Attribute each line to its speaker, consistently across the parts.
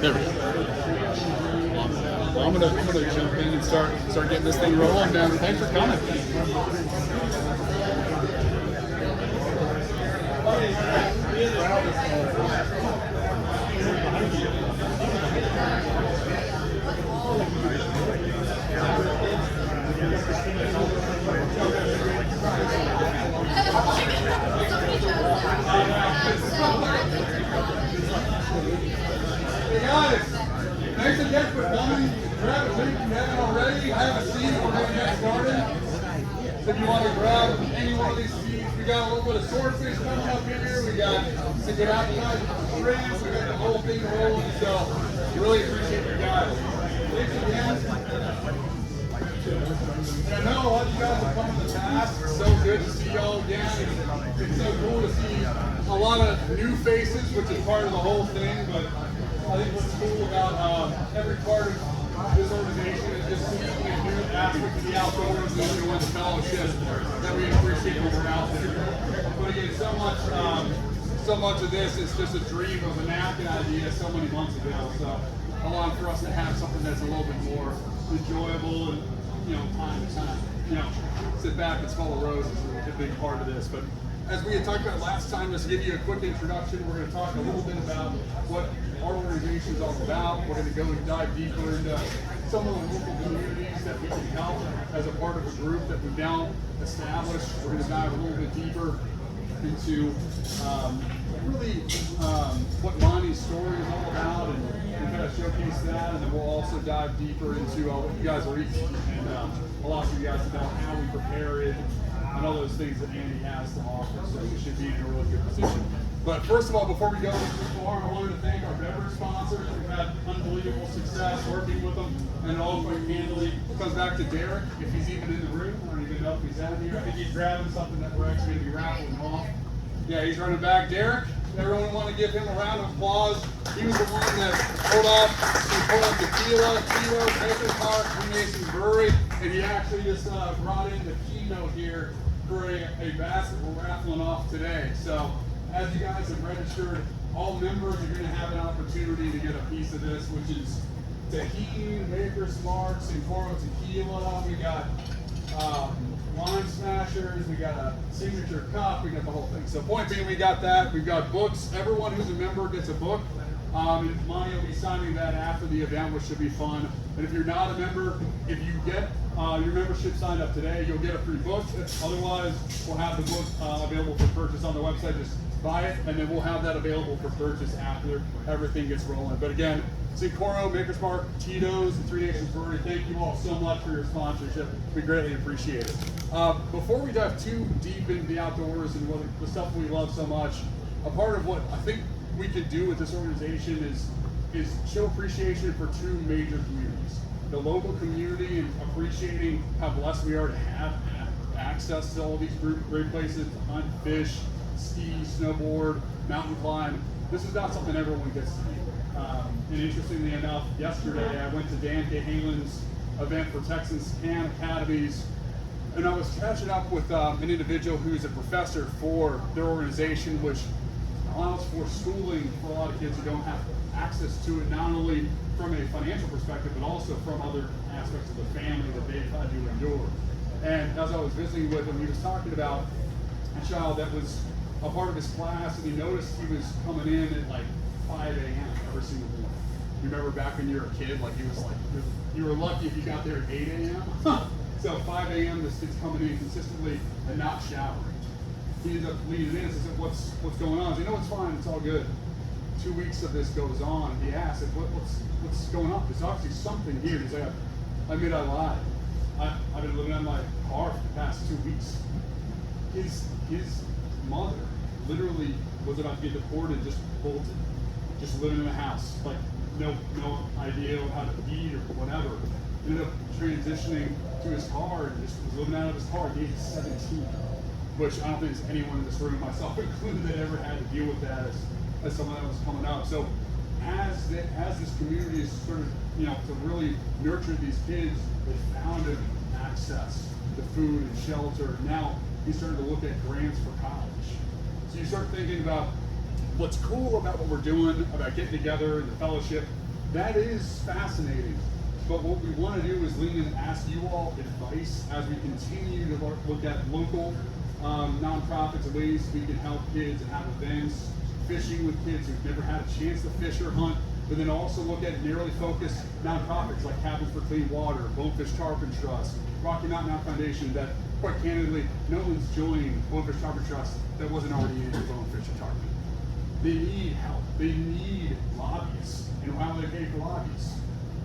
Speaker 1: There we go. Well, I'm gonna jump in and start getting this thing rolling, man. Thanks for coming.
Speaker 2: Hey guys, thanks again for coming. Grab a drink if you haven't already. Have a seat. We're going to get started. So if you want to grab any one of these seats, we got a little bit of swordfish coming up here. We got some good appetizers for shrimp. We got the whole thing rolling. So really appreciate you guys. Thanks again. And I know a lot of you guys have come in the past. It's so good to see y'all again. It's so cool to see a lot of new faces, which is part of the whole thing. But I think what's cool about every part of this organization is just seeing a new aspect of the outdoors and everyone's fellowship that we appreciate when we're out there. But again, so much of this is just a dream of a napkin idea so many months ago. So allowing for us to have something that's a little bit more enjoyable and, time to time, sit back and smell the roses is a big part of this. But as we had talked about last time, let's give you a quick introduction. We're going to talk a little bit about what our organization is all about. We're going to go and dive deeper into some of the local communities that we can help as a part of a group that we've now established. We're going to dive a little bit deeper into what Monte's story is all about and kind of showcase that, and then we'll also dive deeper into what you guys are eating and allow you guys to know how we prepare it and all those things that Andy has to offer, so we should be in a really good position. But first of all, before we go too far, I wanted to thank our beverage sponsors. We've had unbelievable success working with them, and it all quite handily comes back to Derek, if he's even in the room. I don't even know if he's out here. I think he's grabbing something that we're actually going to be raffling off. Yeah, he's running back. Derek, everyone want to give him a round of applause. He was the one that pulled up tequila, Tito, Baker Park, Freemason Brewery, and he actually just brought in the keynote here for a basket we're raffling off today. So as you guys have registered, all members are going to have an opportunity to get a piece of this, which is Tahini, Maker's Mark, Sincoro Tequila. We got Lime Smashers, we got a signature cup, we got the whole thing. So point being, we got that. We've got books. Everyone who's a member gets a book. And Monte will be signing that after the event, which should be fun. And if you're not a member, if you get your membership signed up today, you'll get a free book. Otherwise, we'll have the book available for purchase on the website. Just buy it, and then we'll have that available for purchase after everything gets rolling. But again, Sincoro, Maker's Mark, Tito's, and Three Nations Brewery, thank you all so much for your sponsorship. We greatly appreciate it. Before we dive too deep into the outdoors and the stuff we love so much, a part of what I think we could do with this organization is show appreciation for two major communities. The local community and appreciating how blessed we are to have access to all these great places to hunt, fish, ski, snowboard, mountain climb. This is not something everyone gets to do. And interestingly enough, yesterday I went to Dan Cahalan's event for Texas Can Academies, and I was catching up with an individual who's a professor for their organization, which allows for schooling for a lot of kids who don't have access to it, not only from a financial perspective, but also from other aspects of the family that they've had to endure. And as I was visiting with him, he was talking about a child that was a part of his class, and he noticed he was coming in at like 5 a.m. every single morning. You remember back when you were a kid, like he was like, you were lucky if you got there at 8 a.m. So 5 a.m. this kid's coming in consistently and not showering. He ended up leading in and said, what's going on? I said, no, it's fine, it's all good. 2 weeks of this goes on. He asked, what's going on? There's obviously something here. He's like, I admit I lied. I've been living on my car for the past 2 weeks. His mother literally was about to get deported, just bolted, just living in the house, like no idea how to eat or whatever. Ended up transitioning to his car and just was living out of his car at the age of 17, which I don't think there's anyone in this room, myself included, that ever had to deal with that as someone that was coming up. So as this community is sort of, to really nurture these kids, they founded access to food and shelter. Now he's starting to look at grants for college. So you start thinking about what's cool about what we're doing, about getting together, the fellowship, that is fascinating. But what we want to do is lean in and ask you all advice as we continue to look at local nonprofits and ways we can help kids and have events, fishing with kids who've never had a chance to fish or hunt, but then also look at narrowly focused nonprofits like Cabins for Clean Water, Bonefish Tarpon Trust, Rocky Mountain Foundation, that quite candidly, no one's joined Bonefish Tarpon Trust that wasn't already in Bonefish and Tarpon. They need help. They need lobbyists. And how do they pay for lobbyists?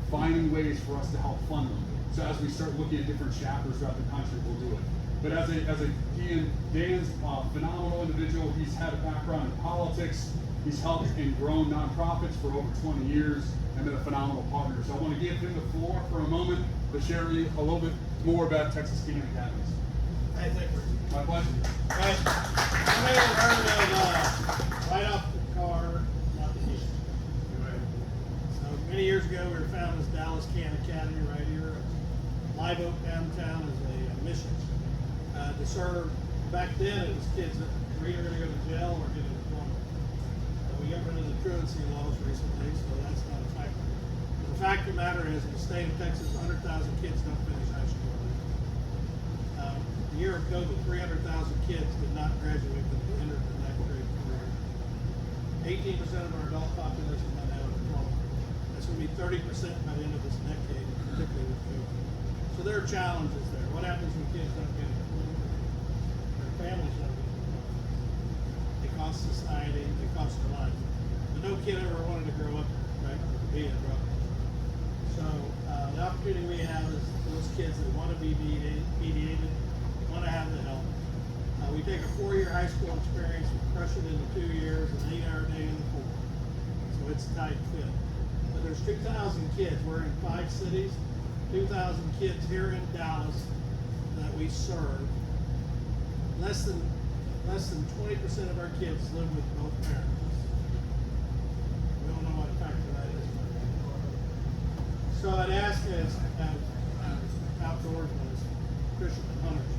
Speaker 2: Finding ways for us to help fund them. So as we start looking at different chapters throughout the country, we'll do it. But Dan's a phenomenal individual. He's had a background in politics. He's helped and grown nonprofits for over 20 years and been a phenomenal partner. So I want to give him the floor for a moment to share with you a little bit more about Texas Can Academies.
Speaker 3: Hey, thank you.
Speaker 2: My pleasure.
Speaker 3: Right. I may have heard of right off the car, not the heat. So many years ago, we were founded as Dallas Can Academy right here. Live Oak downtown is a mission to serve. Back then, it was kids that were either going to go to jail or get a diploma. We got rid of the truancy laws recently, so that's not a factor. The fact of the matter is, in the state of Texas, 100,000 kids don't finish high school. The year of COVID, 300,000 kids did not graduate but they entered the ninth grade career. 18% of our adult population doesn't have a diploma. That's going to be 30% by the end of this decade, particularly with COVID. So there are challenges there. What happens when kids don't get a diploma? Their families don't get a diploma. They cost society, they cost their life. But no kid ever wanted to grow up, right, to be a drug. So the opportunity we have is those kids that want to be mediated, want to have the help. We take a 4-year high school experience, we crush it into 2 years, an 8-hour day in the 4. So it's a tight fit. But there's 2,000 kids. We're in 5 cities, 2,000 kids here in Dallas that we serve. Less than 20% of our kids live with both parents. We don't know what factor that is. So I'd ask as outdoorsmen, as Christian hunters,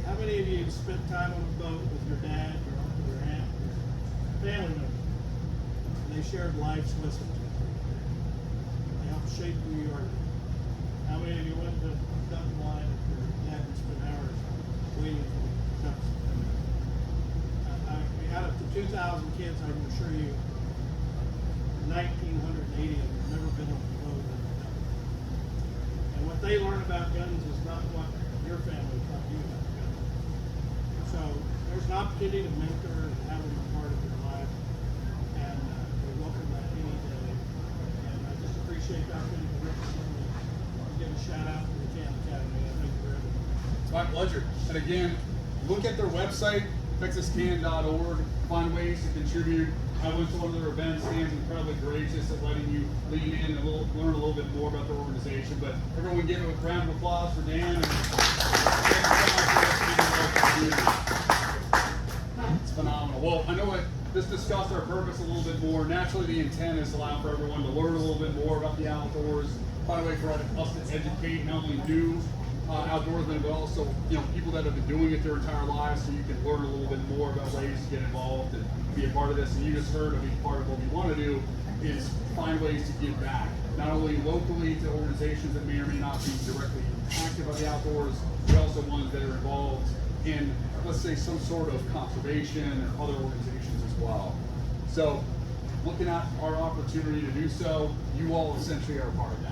Speaker 3: how many of you have spent time on a boat with your dad, your uncle, your aunt, your family members? And they shared life's lessons with you. They helped shape who you are. How many of you went to duck line if your dad would spend hours waiting for ducks to come in? Out of the 2,000 kids, I can assure you, 1,980 of them have never been on a boat with a duck. And what they learn about guns is not what your family taught you about guns. So there's an opportunity to mentor and have them a part of your life, and we welcome that any day. And I just appreciate the opportunity to represent you and give a shout out to the Can Academy. I think we're
Speaker 2: It's my pleasure. And again, look at their website, texascan.org. Find ways to contribute. I went to one of their events. Dan's incredibly gracious at letting you lean in and learn a little bit more about their organization. But everyone give a round of applause for Dan. And it's phenomenal. Well, I know let's discuss our purpose a little bit more. Naturally, the intent is to allow for everyone to learn a little bit more about the outdoors. Find a way for us to educate not only new outdoorsmen, but also people that have been doing it their entire lives, so you can learn a little bit more about ways to get involved and be a part of this. And you just heard, part of what we want to do is find ways to give back, not only locally to organizations that may or may not be directly active on the outdoors, but also ones that are involved in, let's say, some sort of conservation or other organizations as well. So looking at our opportunity to do so, you all essentially are a part of that.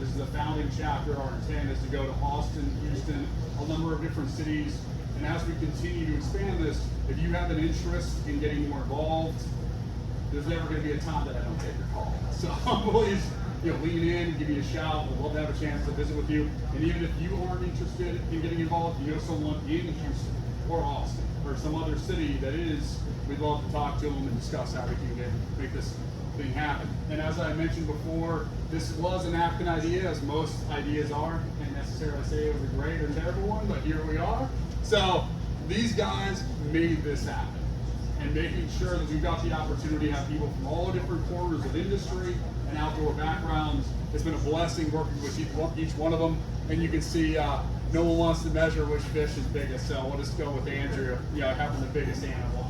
Speaker 2: This is a founding chapter. Our intent is to go to Austin, Houston, a number of different cities. And as we continue to expand this, if you have an interest in getting more involved, there's never going to be a time that I don't take your call. So please, lean in, give me a shout. We'd love to have a chance to visit with you. And even if you aren't interested in getting involved, you know someone in Houston or Austin or some other city that is, we'd love to talk to them and discuss how we can make this thing happen. And as I mentioned before, this was a napkin idea, as most ideas are. Can't necessarily say it was a great or terrible one, but here we are. So these guys made this happen, and making sure that we've got the opportunity to have people from all different corners of industry and outdoor backgrounds. It's been a blessing working with each one of them, and you can see no one wants to measure which fish is biggest, so we'll just go with Andrew, having the biggest animal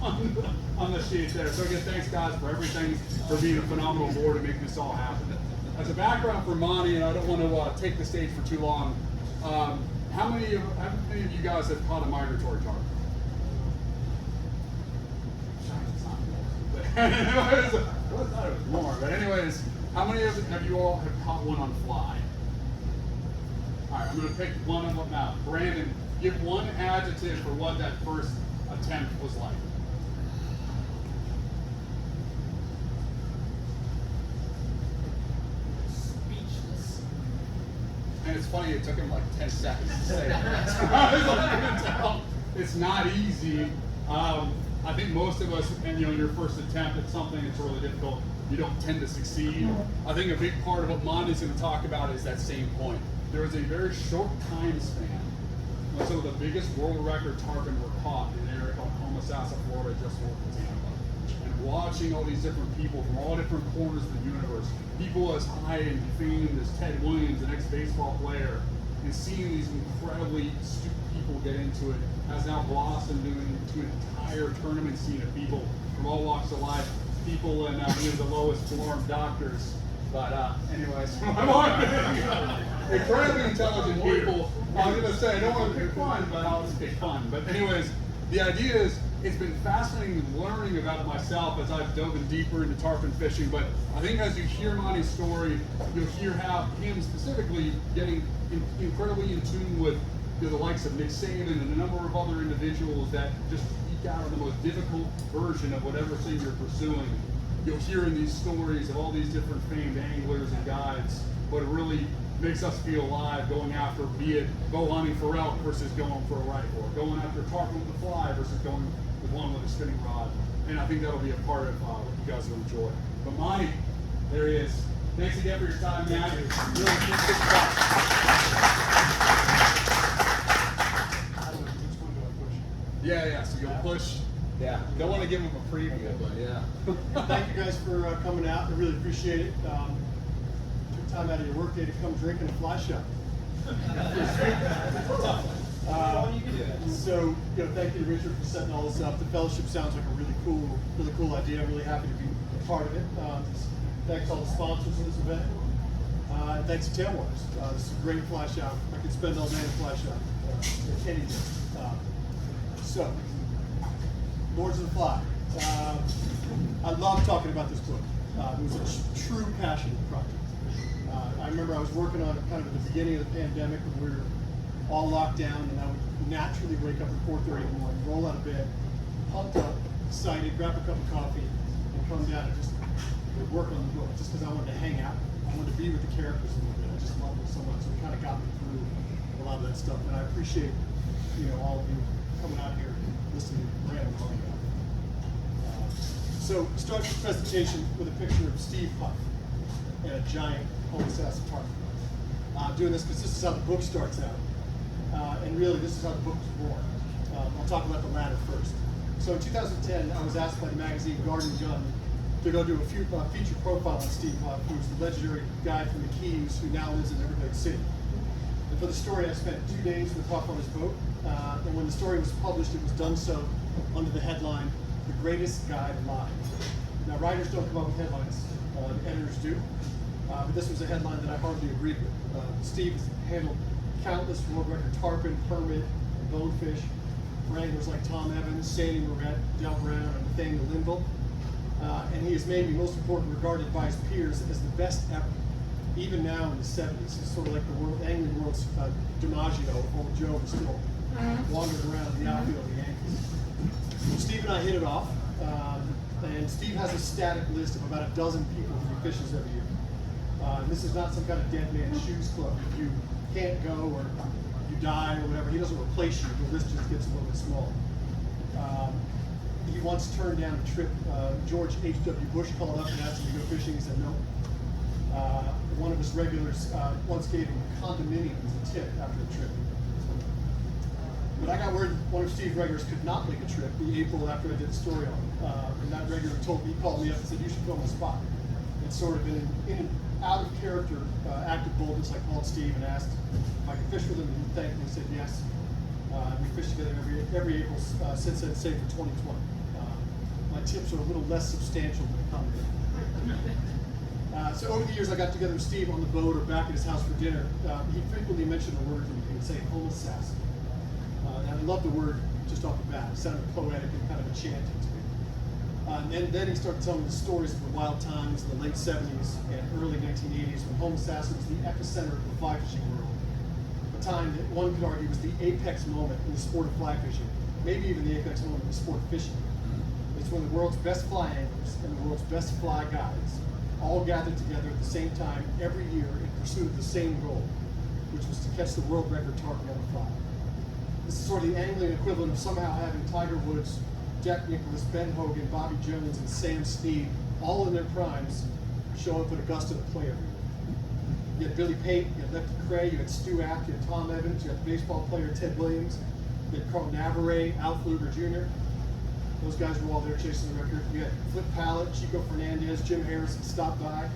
Speaker 2: on the sheet there. So again, thanks guys for everything, for being a phenomenal board and making this all happen. As a background for Monte, and I don't want to take the stage for too long, how many of you guys have caught a migratory tarpon? I thought it was more, but anyways, how many of you all have caught one on fly? All right, I'm going to pick one of them out. Brandon, give one adjective for what that first attempt was like.
Speaker 4: Speechless.
Speaker 2: And it's funny, it took him like 10 seconds to say that. It's not easy. I think most of us, and your first attempt at something that's really difficult, you don't tend to succeed. I think a big part of what Monte's going to talk about is that same point. There was a very short time span when some of the biggest world record tarpon were caught in an area called Homosassa, Florida, just north of Tampa. And watching all these different people from all different corners of the universe, people as high and famed as Ted Williams, an ex-baseball player, and seeing these incredibly astute people get into it has now blossomed into an entire tournament scene of people from all walks of life, people in the lowest form, doctors. But anyways, incredibly intelligent people. I was going to say, I don't want to pick fun, but I'll just pick fun. But anyways, the idea is, it's been fascinating learning about it myself as I've dove in deeper into tarpon fishing. But I think as you hear Monte's story, you'll hear how him specifically getting incredibly in tune with the likes of Nick Saban and a number of other individuals that just eke out the most difficult version of whatever thing you're pursuing. You'll hear in these stories of all these different famed anglers and guides, but it really makes us feel alive going after, be it bow hunting for elk versus going for a rifle, or going after tarpon with a fly versus going with one with a spinning rod. And I think that'll be a part of what you guys will enjoy. But Monte, there he is. Thanks again for your time, man. Really good stuff. Yeah, so you'll push. Yeah, don't want to give them a preview, but yeah.
Speaker 5: Thank you guys for coming out. I really appreciate it. Took time out of your workday to come drink in a fly shop. So, thank you to Richard for setting all this up. The fellowship sounds like a really cool idea. I'm really happy to be a part of it. Thanks to all the sponsors of this event. And thanks to Tailwaters. This is a great fly shop. I could spend all day in a fly shop. Any day. So, Lords of the Fly. I love talking about this book. It was a true passion project. I remember I was working on it kind of at the beginning of the pandemic when we were all locked down, and I would naturally wake up at 4:30 in the morning, roll out of bed, pumped up, excited, grab a cup of coffee, and come down and just work on the book, just because I wanted to hang out. I wanted to be with the characters a little bit. I just loved it so much, so it kind of got me through a lot of that stuff. And I appreciate all of you coming out here and listening to Brandon talk about it. So start the presentation with a picture of Steve Puff and a giant Homosassa tarpon. Doing this because this is how the book starts out. And really, this is how the book was born. I'll talk about the latter first. So in 2010, I was asked by the magazine Garden Gun to go do a feature profile on Steve Puff, who was the legendary guy from the Keys who now lives in Everglades City. And for the story, I spent 2 days with Puff on his boat. And when the story was published, it was done so under the headline, "The Greatest Guide Alive." Now, writers don't come up with headlines, editors do. But this was a headline that I hardly agreed with. Steve has handled countless world record tarpon, permit, and bonefish for anglers like Tom Evans, Sandy Moret, Del Brown, and Nathaniel Linville. And he has made me, most important, regarded by his peers as the best ever. Even now in the 70s, he's sort of like the angling world's DiMaggio. Old Joe is still wandering around the outfield of the Yankees. So Steve and I hit it off. And Steve has a static list of about a dozen people who he fishes every year. This is not some kind of dead man's shoes club. If you can't go or you die or whatever, he doesn't replace you. The list just gets a little bit smaller. He once turned down a trip. George H.W. Bush called up and asked him to go fishing. He said no. One of his regulars once gave him a condominium as a tip after the trip. But I got word one of Steve's regulars could not make a trip the April after I did the story on him. And that regular called me up and said, "You should film a spot." And It's sort of in an out of character act of boldness. I called Steve and asked if I could fish with him, and he thanked me and said yes. We fished together every April since then, save for 2020. My tips are a little less substantial than a comment. So over the years, I got together with Steve on the boat or back at his house for dinner. He frequently mentioned a word to me. He would say homosassa. And I love the word just off the bat. It sounded poetic and kind of enchanting to me. And then he started telling me the stories of the wild times in the late 70s and early 1980s when homosassa was the epicenter of the fly fishing world. A time that one could argue was the apex moment in the sport of fly fishing, maybe even the apex moment in the sport of fishing. It's when the world's best fly anglers and the world's best fly guides all gathered together at the same time every year in pursuit of the same goal, which was to catch the world record tarpon on the fly. This is sort of the angling equivalent of somehow having Tiger Woods, Jack Nicklaus, Ben Hogan, Bobby Jones, and Sam Snead, all in their primes, show up at Augusta to play every year. You had Billy Payton, you had Lefty Cray, you had Stu Apt, you had Tom Evans, you had the baseball player Ted Williams, you had Carl Navarre, Al Pfluger Jr. Those guys were all there chasing the record. You had Flip Pallett, Chico Fernandez, Jim Harrison stopped by.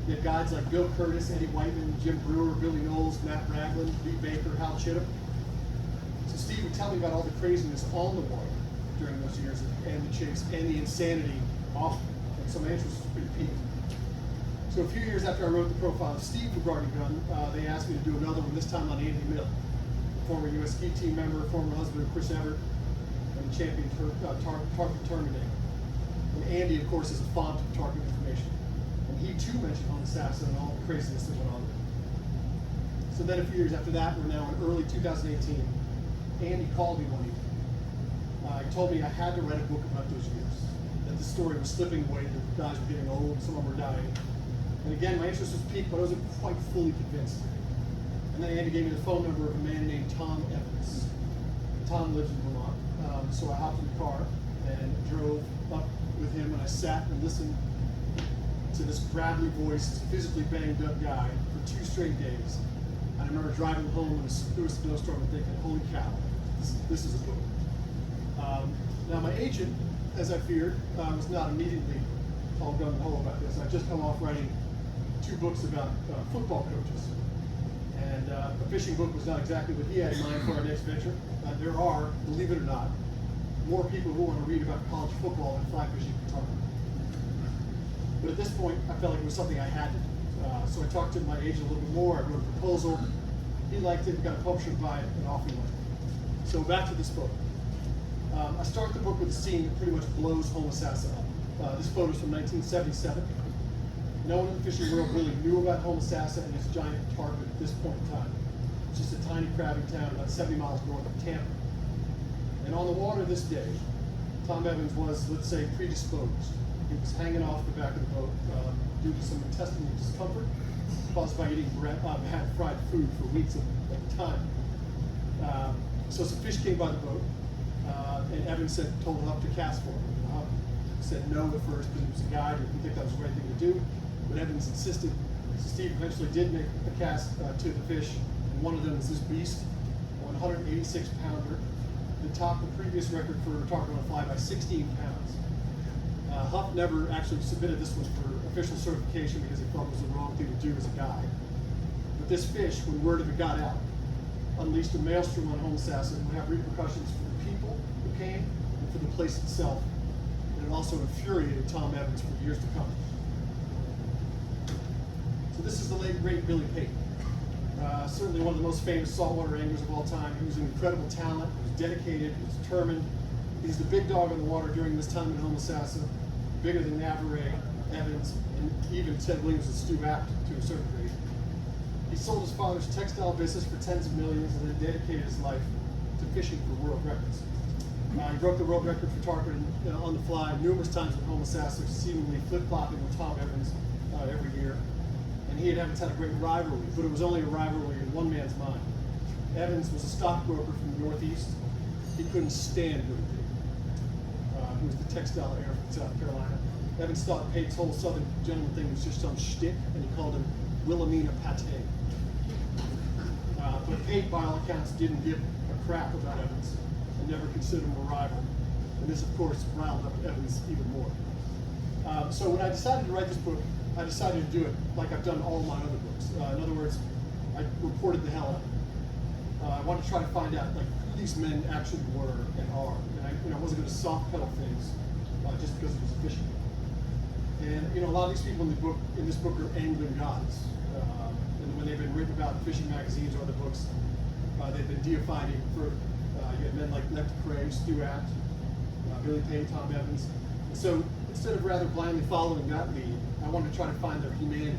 Speaker 5: You had guys like Bill Curtis, Eddie Whitman, Jim Brewer, Billy Knowles, Matt Ragland, Lee Baker, Hal Chittum. So Steve would tell me about all the craziness on the water during those years, and the chase, and the insanity off. And so my interest was pretty peaked. So a few years after I wrote the profile of Steve regarding gun, they asked me to do another one, this time on Andy Mill, former U.S. ski team member, former husband of Chris Everett, and the champion tarpon tournament. And Andy, of course, is a font of tarpon information. And he too mentioned homosassa and all the craziness that went on there. So then a few years after that, we're now in early 2018, Andy called me one evening. He told me I had to write a book about those years, that the story was slipping away, that the guys were getting old, some of them were dying. And again, my interest was piqued, but I wasn't quite fully convinced. And then Andy gave me the phone number of a man named Tom Evans. Tom lives in Vermont. So I hopped in the car and drove up with him, and I sat and listened to this gravelly voice, physically banged up guy for 2 straight days. And I remember driving home in a snowstorm and thinking, holy cow, this is a book. Now my agent, as I feared, was not immediately all gung ho about this. I'd just come off writing 2 books about football coaches. And a fishing book was not exactly what he had in mind for our next venture. There are, believe it or not, more people who want to read about college football than fly fishing can talk about. But at this point, I felt like it was something I had to do. So I talked to my agent a little bit more. I wrote a proposal. He liked it, got a publisher to buy it, and off we went. So back to this photo. I start the book with a scene that pretty much blows homosassa up. This photo is from 1977. No one in the fishing world really knew about homosassa and its giant tarpon at this point in time. It's just a tiny crabbing town about 70 miles north of Tampa. And on the water this day, Tom Evans was, let's say, predisposed. He was hanging off the back of the boat due to some intestinal discomfort caused by eating bad fried food for weeks at the time. So some fish came by the boat, and Evans told Huff to cast for him. And Huff said no at first because he was a guide and didn't think that was the right thing to do, but Evans insisted. So Steve eventually did make a cast to the fish, and one of them was this beast, a 186-pounder, that topped the previous record for tarpon on a fly by 16 pounds. Huff never actually submitted this one for official certification because he thought it was the wrong thing to do as a guide. But this fish, when word of it got out, unleashed a maelstrom on homosassa and would have repercussions for the people who came and for the place itself. And it also infuriated Tom Evans for years to come. So this is the late great Billy Payton. Certainly one of the most famous saltwater anglers of all time. He was an incredible talent, he was dedicated, he was determined. He's the big dog on the water during this time in homosassa, bigger than Navarre, Evans, and even Ted Williams and Stu Apt to a certain degree. He sold his father's textile business for tens of millions and then dedicated his life to fishing for world records. He broke the world record for tarpon on the fly numerous times with homosassa, seemingly flip-flopping with Tom Evans every year. And he and Evans had a great rivalry, but it was only a rivalry in one man's mind. Evans was a stockbroker from the Northeast. He couldn't stand Billy Payton, who was the textile heir from South Carolina. Evans thought Payton's whole Southern gentleman thing was just some shtick, and he called him Wilhelmina Pate. But Payton, by all accounts, didn't give a crap about Evans and never considered him a rival. And this, of course, riled up Evans even more. So when I decided to write this book, I decided to do it like I've done all my other books. In other words, I reported the hell out of it. I wanted to try to find out like who these men actually were and are, and I wasn't going to soft pedal things just because it was a fishing book. And a lot of these people in this book are angling gods, and when they've been written about in fishing magazines or other books, they've been deified even further. You have men like Lefty Kreh, Stu Apt, Billy Payton, Tom Evans. And so instead of rather blindly following that lead, I wanted to try to find their humanity,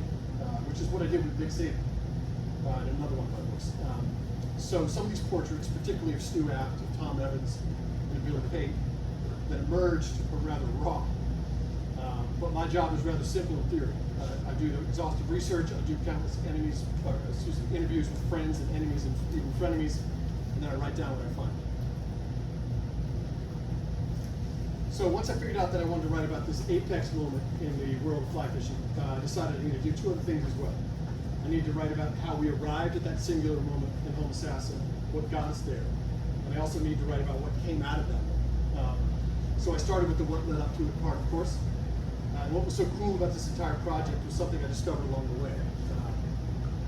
Speaker 5: which is what I did with Big Sadie in another one of my books. So some of these portraits, particularly of Stu Apt, of Tom Evans, and of Billy Payton, that emerged are rather raw. But my job is rather simple in theory. I do the exhaustive research, I do countless interviews with friends and enemies and even frenemies, and then I write down what I find. So once I figured out that I wanted to write about this apex moment in the world of fly fishing, I decided I needed to do two other things as well. I needed to write about how we arrived at that singular moment in Homosassa, what got us there, and I also need to write about what came out of that moment. So I started with the what led up to it part, of course. And what was so cool about this entire project was something I discovered along the way,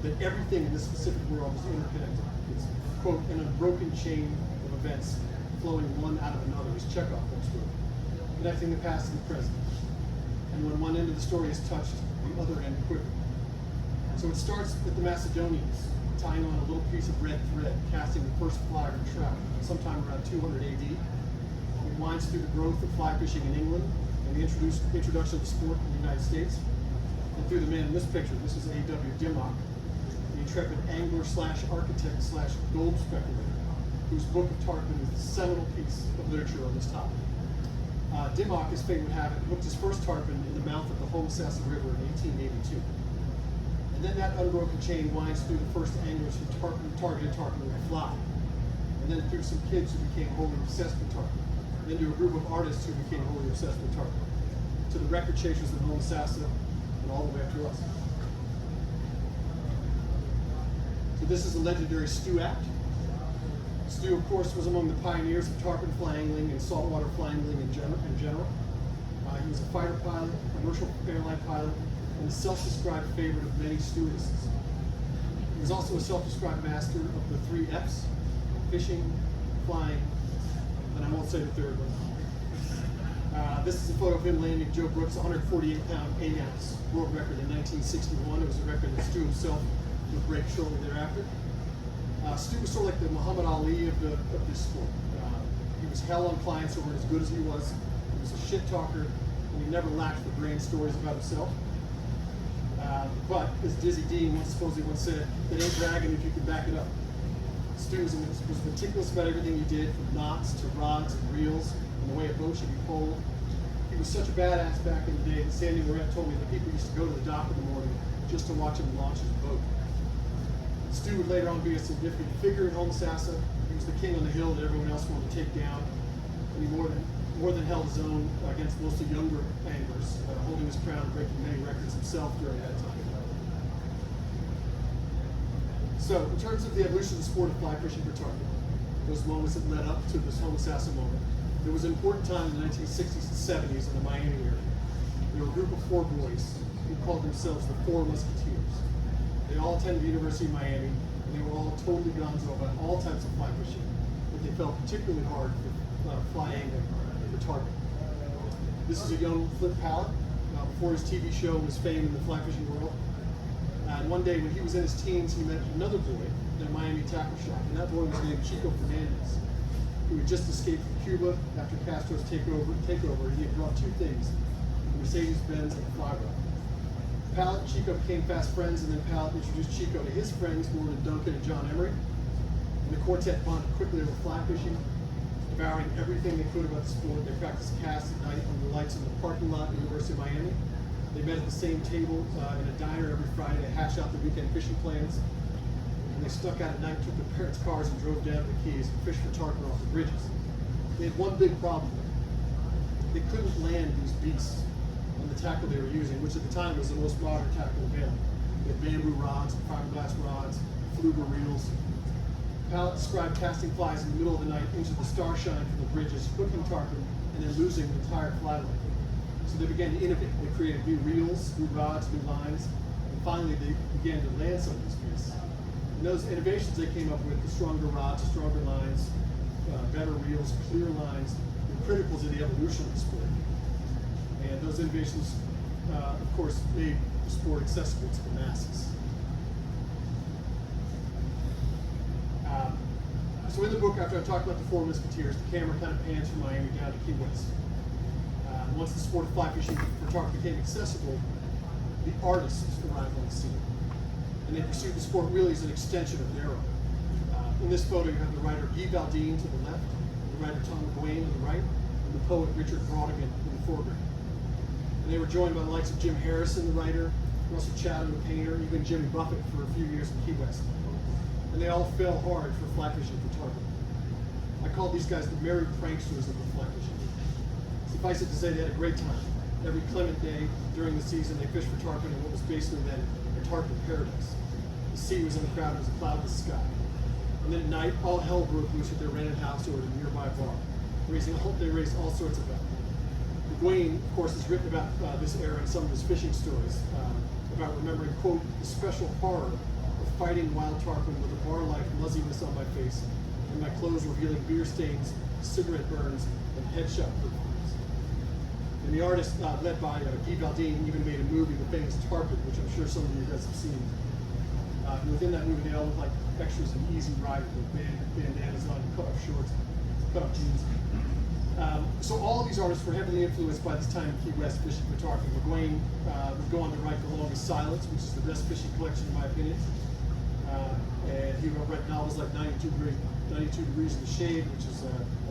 Speaker 5: that everything in this specific world is interconnected. It's, quote, an unbroken chain of events flowing one out of another, as Chekhov once wrote, connecting the past and the present. And when one end of the story is touched, the other end quickly. So it starts with the Macedonians tying on a little piece of red thread, casting the first fly or trout sometime around 200 AD. It winds through the growth of fly fishing in England and the introduction of the sport in the United States, and through the man in this picture. This is A.W. Dimmock, the intrepid angler slash architect slash gold speculator, whose book of Tarpon is the seminal piece of literature on this topic. Dimmock, as fate would have it, hooked his first tarpon in the mouth of the Homosassa River in 1882. And then that unbroken chain winds through the first anglers who targeted tarpon with a fly, and then through some kids who became wholly obsessed with tarpon, and then to a group of artists who became wholly obsessed with tarpon, to the record chasers of Homosassa, and all the way up to us. So this is the legendary Stu Apt. Stu, of course, was among the pioneers of tarpon fly angling and saltwater fly angling in general. He was a fighter pilot, commercial airline pilot, and a self-described favorite of many stewardesses. He was also a self-described master of the 3 F's: fishing, flying, and I won't say the third one. This is a photo of him landing Joe Brooks' 148-pound 8-ounce world record in 1961. It was a record that Stu himself would break shortly thereafter. Stu was sort of like the Muhammad Ali of this sport. He was hell on clients who weren't as good as he was. He was a shit talker, and he never lacked for grand stories about himself. But as Dizzy Dean supposedly once said, "It ain't bragging if you can back it up." Stu was meticulous about everything he did, from knots to rods and reels, and the way a boat should be pulled. He was such a badass back in the day that Sandy Moret told me that people used to go to the dock in the morning just to watch him launch his boat. Stu would later on be a significant figure in Homosassa. He was the king on the hill that everyone else wanted to take down, and he more than held his own against mostly younger anglers, holding his crown and breaking many records himself during that time. So, in terms of the evolution of the sport of fly fishing for tarpon, those moments that led up to this Homosassa moment, there was an important time in the 1960s and 70s in the Miami area. There were a group of 4 boys who called themselves the 4 Musketeers. They all attended the University of Miami, and they were all totally gonzo about all types of fly fishing, but they fell particularly hard for fly angling for tarpon. This is a young Flip Pallet before his TV show and his fame in the fly fishing world. And one day when he was in his teens, he met another boy in a Miami tackle shop, and that boy was named Chico Fernandez, who had just escaped from Cuba after Castro's takeover, and he had brought 2 things: a Mercedes-Benz and a fly rod. Pallet and Chico became fast friends, and then Pallet introduced Chico to his friends, Gordon Duncan and John Emery. And the quartet bonded quickly over fly fishing, devouring everything they could about the sport. They practiced casts at night under the lights in the parking lot at the University of Miami. They met at the same table in a diner every Friday to hash out the weekend fishing plans. And they stuck out at night, took their parents' cars, and drove down to the Keys and fished for tarpon off the bridges. They had one big problem. They couldn't land these beasts on the tackle they were using, which at the time was the most modern tackle available. They had bamboo rods, fiberglass rods, fluger reels. Pallet described casting flies in the middle of the night into the starshine from the bridges, hooking tarpon, and then losing the entire fly line. So they began to innovate. They created new reels, new rods, new lines, and finally they began to land some of these fish. And those innovations they came up with, the stronger rods, the stronger lines, better reels, clear lines, were critical to the evolution of the sport. And those innovations, of course, made the sport accessible to the masses. So in the book, after I talked about the Four Musketeers, the camera kind of pans from Miami down to Key West. Once the sport of fly fishing for tarpon became accessible, the artists arrived on the scene. And they pursued the sport really as an extension of their own. In this photo, you have the writer Guy Valdine to the left, the writer Tom McGuane on the right, and the poet Richard Brodigan in the foreground. And they were joined by the likes of Jim Harrison, the writer, Russell Chadwick, the painter, even Jimmy Buffett for a few years in Key West. And they all fell hard for fly fishing for tarpon. I call these guys the merry pranksters of the fly fishing. Suffice it to say, they had a great time. Every clement day during the season, they fished for tarpon in what was basically then a tarpon paradise. The sea was uncrowded as a cloudless sky. And then at night, all hell broke loose at their rented house or at a nearby bar. They raised all sorts of money. McGuane, of course, has written about this era in some of his fishing stories, about remembering, quote, the special horror of fighting wild tarpon with a bar-like muzziness on my face and my clothes revealing beer stains, cigarette burns, and headshot perfumes. And the artist, led by Guy Valdine, even made a movie, The Famous Tarpon, which I'm sure some of you guys have seen. And within that movie, they all look like extras in Easy Rider with bandanas on, cut-off shorts, cut-off jeans. So all of these artists were heavily influenced by this time in Key West fishing for tarpon. McGuane would go on to write The Longest Silence, which is the best fishing collection in my opinion. And he wrote novels like 92 Degrees in the Shade, which is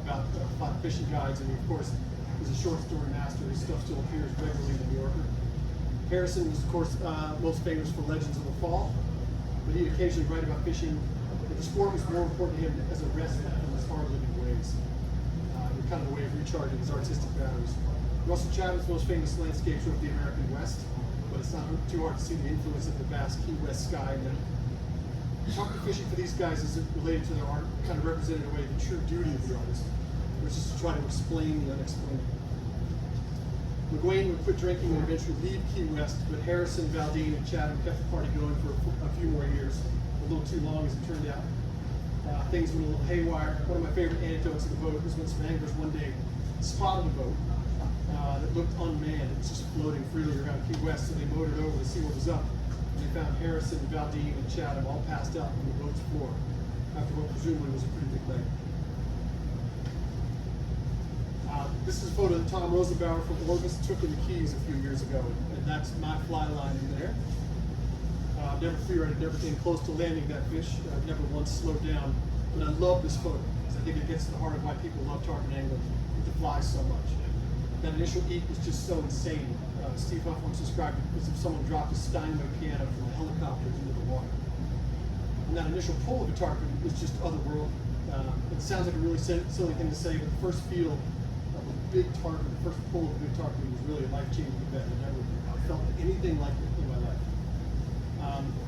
Speaker 5: about fishing guides, and he, of course, is a short story master. His stuff still appears regularly in the New Yorker. Harrison was, of course, most famous for Legends of the Fall, but he'd occasionally write about fishing. But the sport was more important to him as a respite from his hard-living ways, kind of a way of recharging his artistic batteries. Russell Chadwick's most famous landscapes were of the American West, but it's not too hard to see the influence of the vast Key West sky. And tarpon fishing for these guys is related to their art, kind of represented in a way the true duty of the artist, which is to try to explain the unexplainable. McGuane would quit drinking and eventually leave Key West, but Harrison, Valdine, and Chadwick kept the party going for a few more years, a little too long as it turned out. Things went a little haywire. One of my favorite anecdotes of the boat was when some anglers one day spotted a boat that looked unmanned. It was just floating freely around Key West, so they motored over to see what was up. And they found Harrison, Valdine, and Chatham all passed out on the boat's floor after what presumably was a pretty big lake. This is a photo that Tom Rosenbauer from Orvis took in the Keys a few years ago, and that's my fly line in there. Never feared it, never came close to landing that fish. Never once slowed down. But I love this photo because I think it gets to the heart of why people love tarpon angling with the fly so much. That initial eat was just so insane. Steve Huff once described it as if someone dropped a Steinway piano from a helicopter into the water. And that initial pull of a tarpon was just otherworldly. It sounds like a really silly thing to say, but the first feel of a big tarpon, the first pull of a big tarpon was really a life-changing event. I never felt anything like it in my life.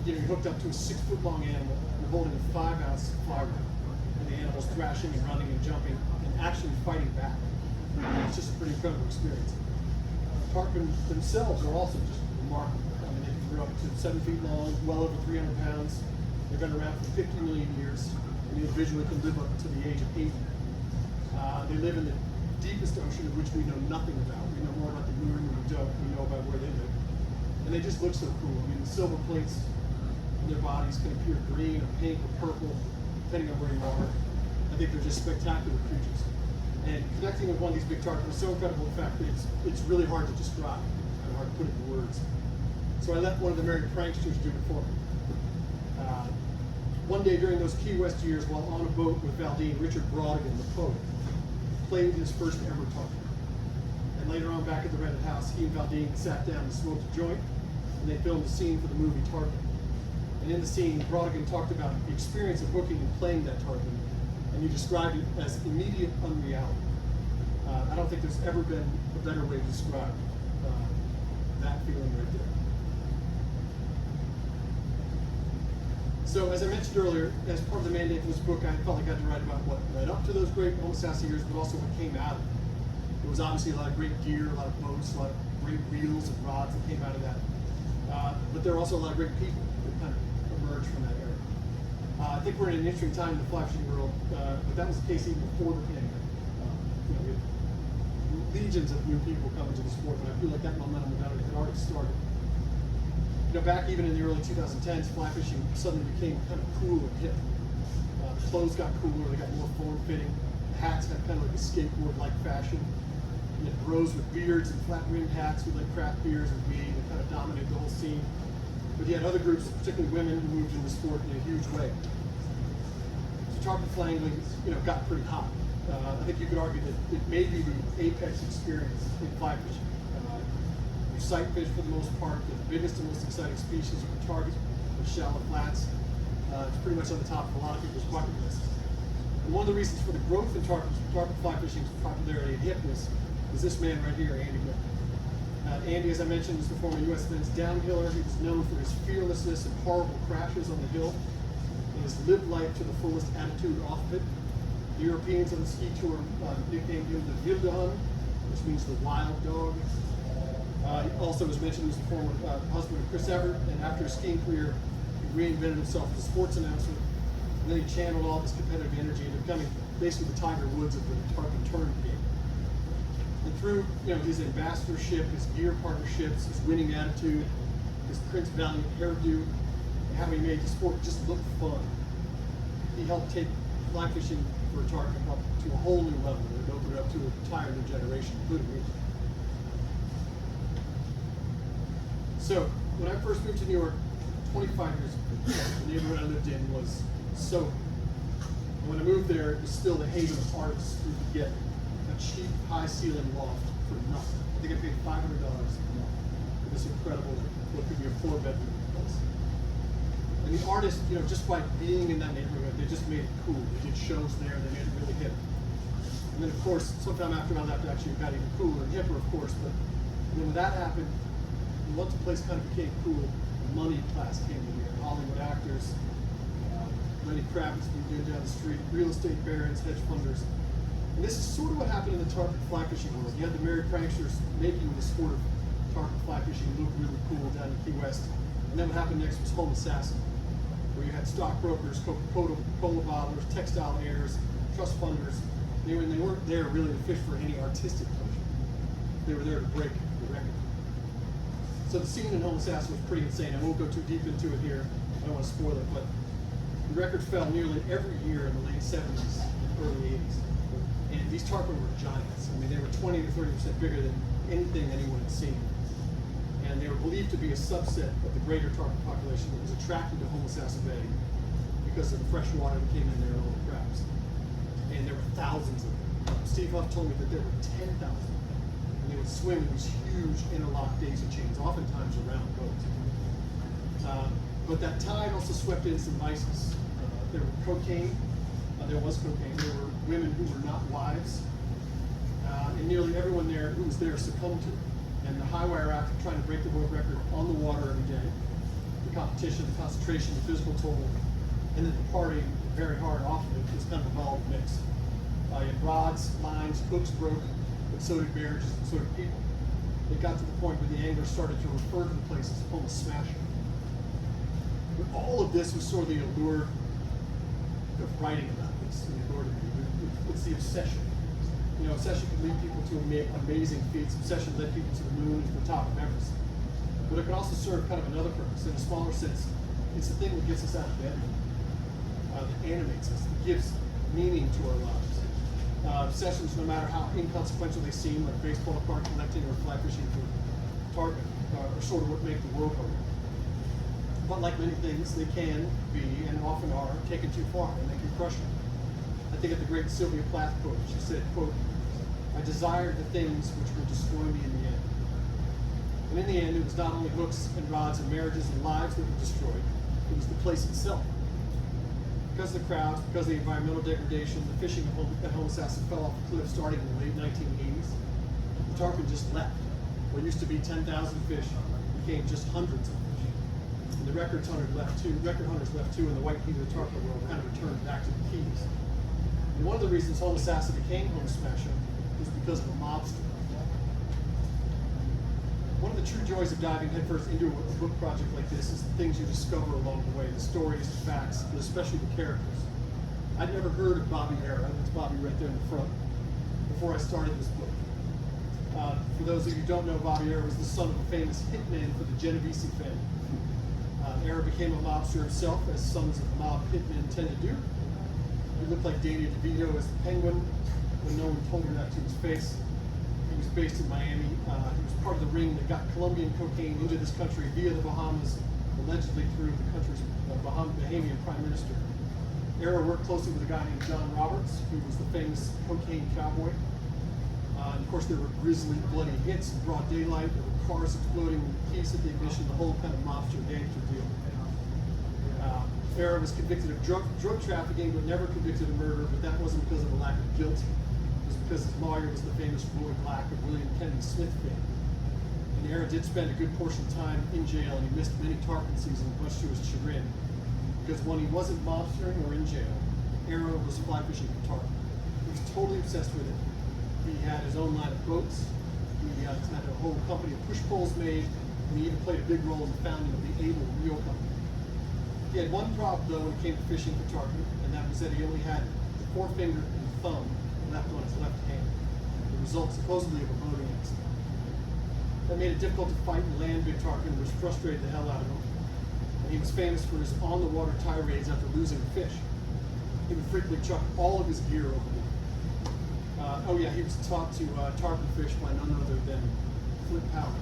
Speaker 5: You're hooked up to a 6-foot-long animal, you're holding a 5-ounce fly rod, and the animal's thrashing and running and jumping and actually fighting back. It's just a pretty incredible experience. Tarpon themselves are also just remarkable. I mean, they can grow up to 7 feet long, well over 300 pounds. They've been around for 50 million years, and the individual can live up to the age of 80. They live in the deepest ocean, of which we know nothing about. We know more about the moon than we know about where they live. And they just look so cool. I mean, the silver plates in their bodies can appear green or pink or purple, depending on where you are. I think they're just spectacular creatures. And connecting with one of these big tarpon is so incredible, in fact, that it's really hard to describe, and hard to put into words. So I let one of the merry pranksters do it for me. One day during those Key West years, while on a boat with Valdine, Richard Brodigan, the poet, played his first ever tarpon. And later on, back at the rented house, he and Valdine sat down and smoked a joint, and they filmed a scene for the movie Tarpon. And in the scene, Brodigan talked about the experience of hooking and playing that tarpon, and he described it as immediate unreality. I don't think there's ever been a better way to describe that feeling right there. So, as I mentioned earlier, as part of the mandate for this book, I felt like I had to write about what led up to those great almost sassy years, but also what came out of it. There was obviously a lot of great gear, a lot of boats, a lot of great reels and rods that came out of that. But there are also a lot of great people that kind of emerged from that era. I think we're in an interesting time in the fly fishing world, but that was the case even before the pandemic. We had legions of new people coming to the sport, and I feel like that momentum had already started. Back even in the early 2010s, fly fishing suddenly became kind of cool and hip. The clothes got cooler, they got more form-fitting. The hats had kind of like a skateboard-like fashion. And it bros with beards and flat-rimmed hats with like craft beers and weed that kind of dominated the whole scene. But you had other groups, particularly women, who moved into the sport in a huge way. So tarpon fly angling, got pretty hot. I think you could argue that it may be the apex experience in fly fishing. You sight fish for the most part. The biggest and most exciting species you can target are shallow flats. It's pretty much on the top of a lot of people's bucket lists. And one of the reasons for the growth in tarpon fly fishing's popularity and hipness is this man right here, Andy Whitman. Andy, as I mentioned, is the former U.S. men's downhiller. He was known for his fearlessness and horrible crashes on the hill, and his live life to the fullest attitude off of it. The Europeans on the ski tour nicknamed him the Wilde Hund, which means the wild dog. He also, as mentioned, was the former husband of Chris Everett, and after his skiing career, he reinvented himself as a sports announcer, and then he channeled all this competitive energy into becoming basically the Tiger Woods of the tarpon tournament game. And through his ambassadorship, his gear partnerships, his winning attitude, his Prince Valiant hairdo, and how he made the sport just look fun, he helped take fly fishing for a tarpon up to a whole new level and opened it up to an entire new generation, including me. So, when I first moved to New York 25 years ago, the neighborhood I lived in was Soho. And when I moved there, it was still the haven of artists who could get a cheap, high-ceiling loft for nothing. I think I paid $500 a month for this incredible, what could be a 4-bedroom place. And the artists, just by being in that neighborhood, they just made it cool. They did shows there, they made it really hip. And then, of course, sometime after I left, actually, it got even cooler and hipper, of course, but when that happened, once the place kind of became cool, the money class came in here. Hollywood actors, Lenny Kravitz moved in down the street, real estate barons, hedge funders. And this is sort of what happened in the tarpon fly fishing world. You had the merry pranksters making the sport of tarpon fly fishing look really cool down in Key West. And then what happened next was home assassin, where you had stockbrokers, Coca-Cola bottlers, textile heirs, trust funders. They weren't there really to fish for any artistic pleasure. They were there to break the record. So the scene in Home Assassin was pretty insane. I won't go too deep into it here. I don't want to spoil it, but the record fell nearly every year in the late 70s and early 80s. And these tarpon were giants. I mean, they were 20 to 30% bigger than anything anyone had seen. And they were believed to be a subset of the greater tarpon population that was attracted to Home Assassin Bay because of the fresh water that came in there and all the crabs. And there were thousands of them. Steve Huff told me that there were 10,000. And they would swim in these huge interlocked daisy chains, oftentimes around boats. But that tide also swept in some vices. There were cocaine. There was cocaine. There were women who were not wives. And nearly everyone there who was there succumbed to it. And the high wire act of trying to break the world record on the water every day, the competition, the concentration, the physical toll, and then the partying very hard off of it was kind of a volatile mix. You had rods, lines, hooks broke, but so did marriages and so did people. It got to the point where the anglers started to refer to the place as home smashing. But all of this was sort of the allure of writing about this. It's the obsession. Obsession can lead people to amazing feats. Obsession led people to the moon and to the top of Everest. But it can also serve kind of another purpose. In a smaller sense, it's the thing that gets us out of bed, that animates us, that gives meaning to our lives. Obsessions, no matter how inconsequential they seem, like baseball card collecting or fly fishing for tarpon, are sort of what make the world go round. But like many things, they can be, and often are, taken too far, and they can crush you. I think of the great Sylvia Plath quote. She said, quote, "I desired the things which would destroy me in the end." And in the end, it was not only hooks and rods and marriages and lives that were destroyed, it was the place itself. Because of the crowds, because of the environmental degradation, the fishing at Home Assassin fell off the cliff starting in the late 1980s. The tarpon just left. What used to be 10,000 fish became just hundreds of fish. And the record hunters left too, and the white-heeled tarpon world kind of returned back to the Keys. And one of the reasons Home Assassin became Home Smasher was because of a mobster. One of the true joys of diving headfirst into a book project like this is the things you discover along the way, the stories, the facts, and especially the characters. I'd never heard of Bobby Era, that's Bobby right there in the front, before I started this book. For those of you who don't know, Bobby Era was the son of a famous hitman for the Genovese family. Era became a mobster himself, as sons of mob hitmen tend to do. He looked like Danny DeVito as the Penguin, when no one told her that to his face. He was based in Miami. He was part of the ring that got Colombian cocaine into this country via the Bahamas, allegedly through the country's Bahamian prime minister. Era worked closely with a guy named John Roberts, who was the famous cocaine cowboy. And of course, there were grisly, bloody hits in broad daylight. There were cars exploding with keys at the ignition, the whole kind of mobster gangster deal. Era was convicted of drug trafficking, but never convicted of murder, but that wasn't because of a lack of guilt. It was because his lawyer was the famous Roy Black of William Kennedy Smith fame. And Era did spend a good portion of time in jail, and he missed many Tarpon seasons, much to his chagrin. Because when he wasn't mobstering or in jail, Era was fly fishing for tarpon. He was totally obsessed with it. He had his own line of boats. He had a whole company of push poles made, and he even played a big role in the founding of the Able Reel Company. He had one problem though when it came to fishing for tarpon, and that was that he only had the forefinger and the thumb left on his left hand. The result supposedly of a boating accident. That made it difficult to fight and land big tarpon, which frustrated the hell out of him. And he was famous for his on-the-water tirades after losing a fish. He would frequently chuck all of his gear overboard. Oh yeah, he was taught to tarpon fish by none other than Flip Powell.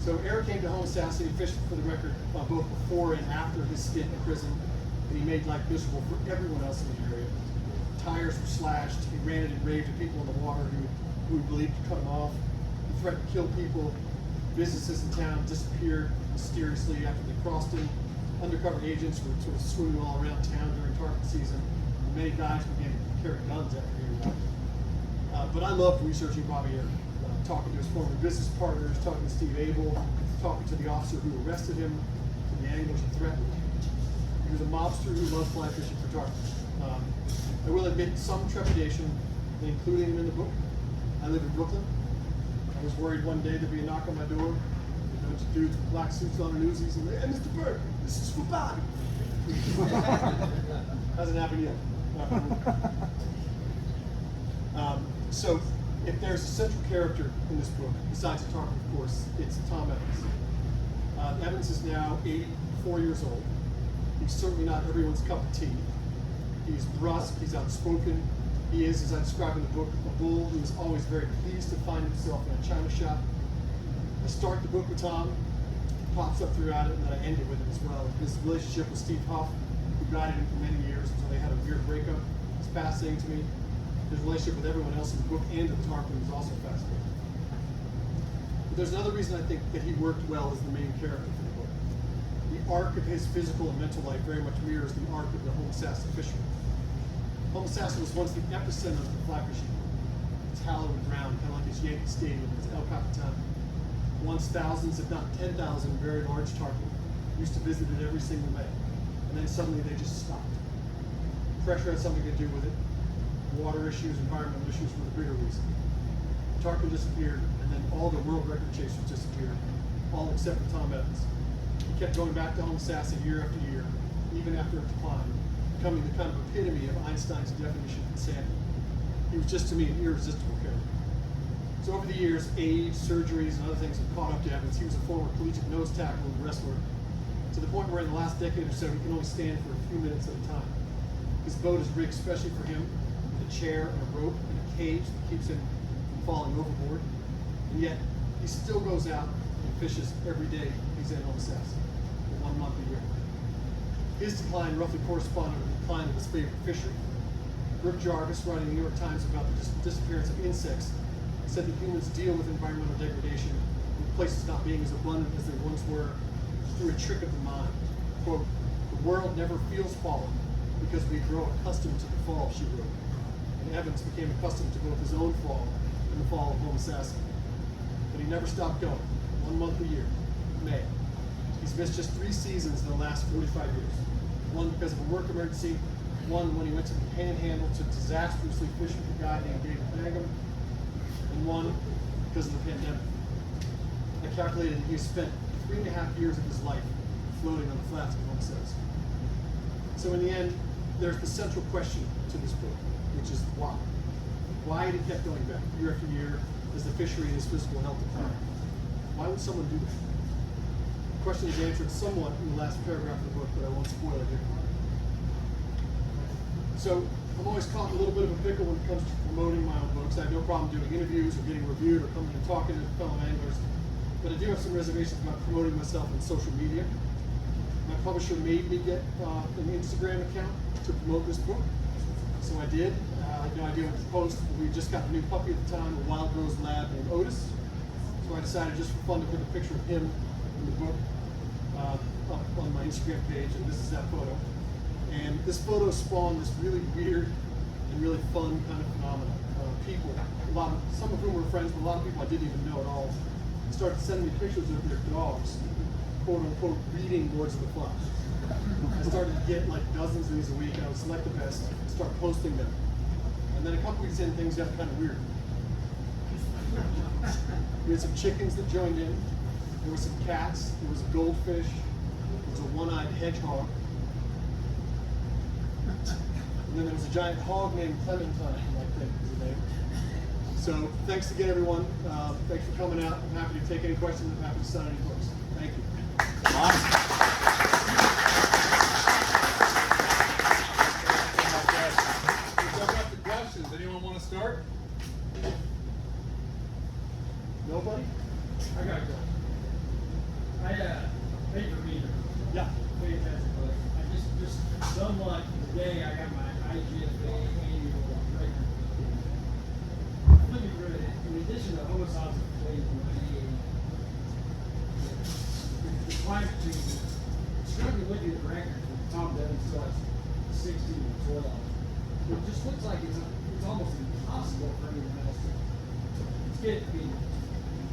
Speaker 5: So Era came to Homosassa. He fished, for the record, both before and after his stint in prison, and he made life miserable for everyone else in the area. Tires were slashed. He ranted and raved at people in the water who he believed could cut him off. He threatened to kill people. Businesses in town disappeared mysteriously after they crossed him. Undercover agents were sort of swimming all around town during tarpon season. And many guys began to carry guns after he arrived. But I loved researching Bobby Era, talking to his former business partners, talking to Steve Abel, talking to the officer who arrested him, to the anglers who threatened him. He was a mobster who loved fly fishing for tarpon. I will admit some trepidation in including him in the book. I live in Brooklyn. I was worried one day there'd be a knock on my door. A bunch of dudes with black suits on and Uzis and hey, Mr. Burke, this is for Bobby. Hasn't happened yet. So, if there's a central character in this book, besides the tarpon, of course, it's Tom Evans. Evans is now 84 years old. He's certainly not everyone's cup of tea. He's brusque, he's outspoken. He is, as I describe in the book, a bull who is always very pleased to find himself in a china shop. I start the book with Tom, pops up throughout it, and then I end it with him as well. His relationship with Steve Huff, who guided him for many years until they had a weird breakup, is fascinating to me. His relationship with everyone else in the book and in the tarpon is also fascinating. But there's another reason I think that he worked well as the main character for the book. The arc of his physical and mental life very much mirrors the arc of the Homosassa fisherman. Homosassa was once the epicenter of the fly fishing. It's hallowed ground, kind of like his Yankee Stadium, it's El Capitan. Once thousands, if not 10,000, very large tarpon used to visit it every single May. And then suddenly they just stopped. Pressure had something to do with it. Water issues, environmental issues were the bigger reason. Tarpon disappeared, and then all the world record chasers disappeared, all except for Tom Evans. He kept going back to Homosassa year after year, even after it declined, becoming the kind of epitome of Einstein's definition of insanity. He was just, to me, an irresistible character. So over the years, age, surgeries, and other things have caught up to Evans. He was a former collegiate nose tackle and wrestler, to the point where in the last decade or so, he can only stand for a few minutes at a time. His boat is rigged especially for him, with a chair and a rope and a cage that keeps him from falling overboard. And yet, he still goes out and fishes every day he's in Homosassa for 1 month a year. His decline roughly corresponded with the decline of his favorite fishery. Burke, writing in the New York Times about the disappearance of insects, said that humans deal with environmental degradation, with places not being as abundant as they once were, through a trick of the mind. Quote, "The world never feels fallen because we grow accustomed to the fall," she wrote. And Evans became accustomed to both his own fall and the fall of Homosassa. But he never stopped going, 1 month a year, May. He's missed just 3 seasons in the last 45 years. One because of a work emergency, one when he went to the Panhandle to disastrously fish with a guy named David Mangum, and one because of the pandemic. calculated that he spent 3.5 years of his life floating on the flats of Monte. So in the end, there's the central question to this book, which is why? Why he kept going back year after year as the fishery and his physical health declined. Why would someone do that? The question is answered somewhat in the last paragraph of the book, but I won't spoil it here. So I'm always caught in a little bit of a pickle when it comes to promoting my own books. I have no problem doing interviews or getting reviewed or coming and talking to fellow anglers, but I do have some reservations about promoting myself on social media. My publisher made me get an Instagram account to promote this book, so I did. I had no idea what to post. We just got a new puppy at the time, a wild rose lab named Otis. So I decided just for fun to put a picture of him in the book up on my Instagram page, and this is that photo. And this photo spawned this really weird and really fun kind of phenomenon. People, some of whom were friends, but a lot of people I didn't even know at all, started sending me pictures of their dogs, quote unquote, reading Lords of the Flies. I started to get like dozens of these a week, and I would select the best and start posting them. And then a couple weeks in, things got kind of weird. We had some chickens that joined in. There were some cats. There was a goldfish. There was a one-eyed hedgehog. And then there was a giant hog named Clementine, I think is the name. So thanks again, everyone. Thanks for coming out. I'm happy to take any questions. I'm happy to sign any books. Thank you.
Speaker 2: We'll go back to questions. Anyone want to start?
Speaker 5: Nobody?
Speaker 4: I got a question. Paper reader.
Speaker 5: Yeah.
Speaker 4: Fantastic book. I just somewhat today I got my IGFA annual record. Looking through it, in addition to homicides of plays in the climate change, struggling looking at the records with Tom Devin still has 16 and 12. It just looks like it's almost impossible for anyone else to get it to be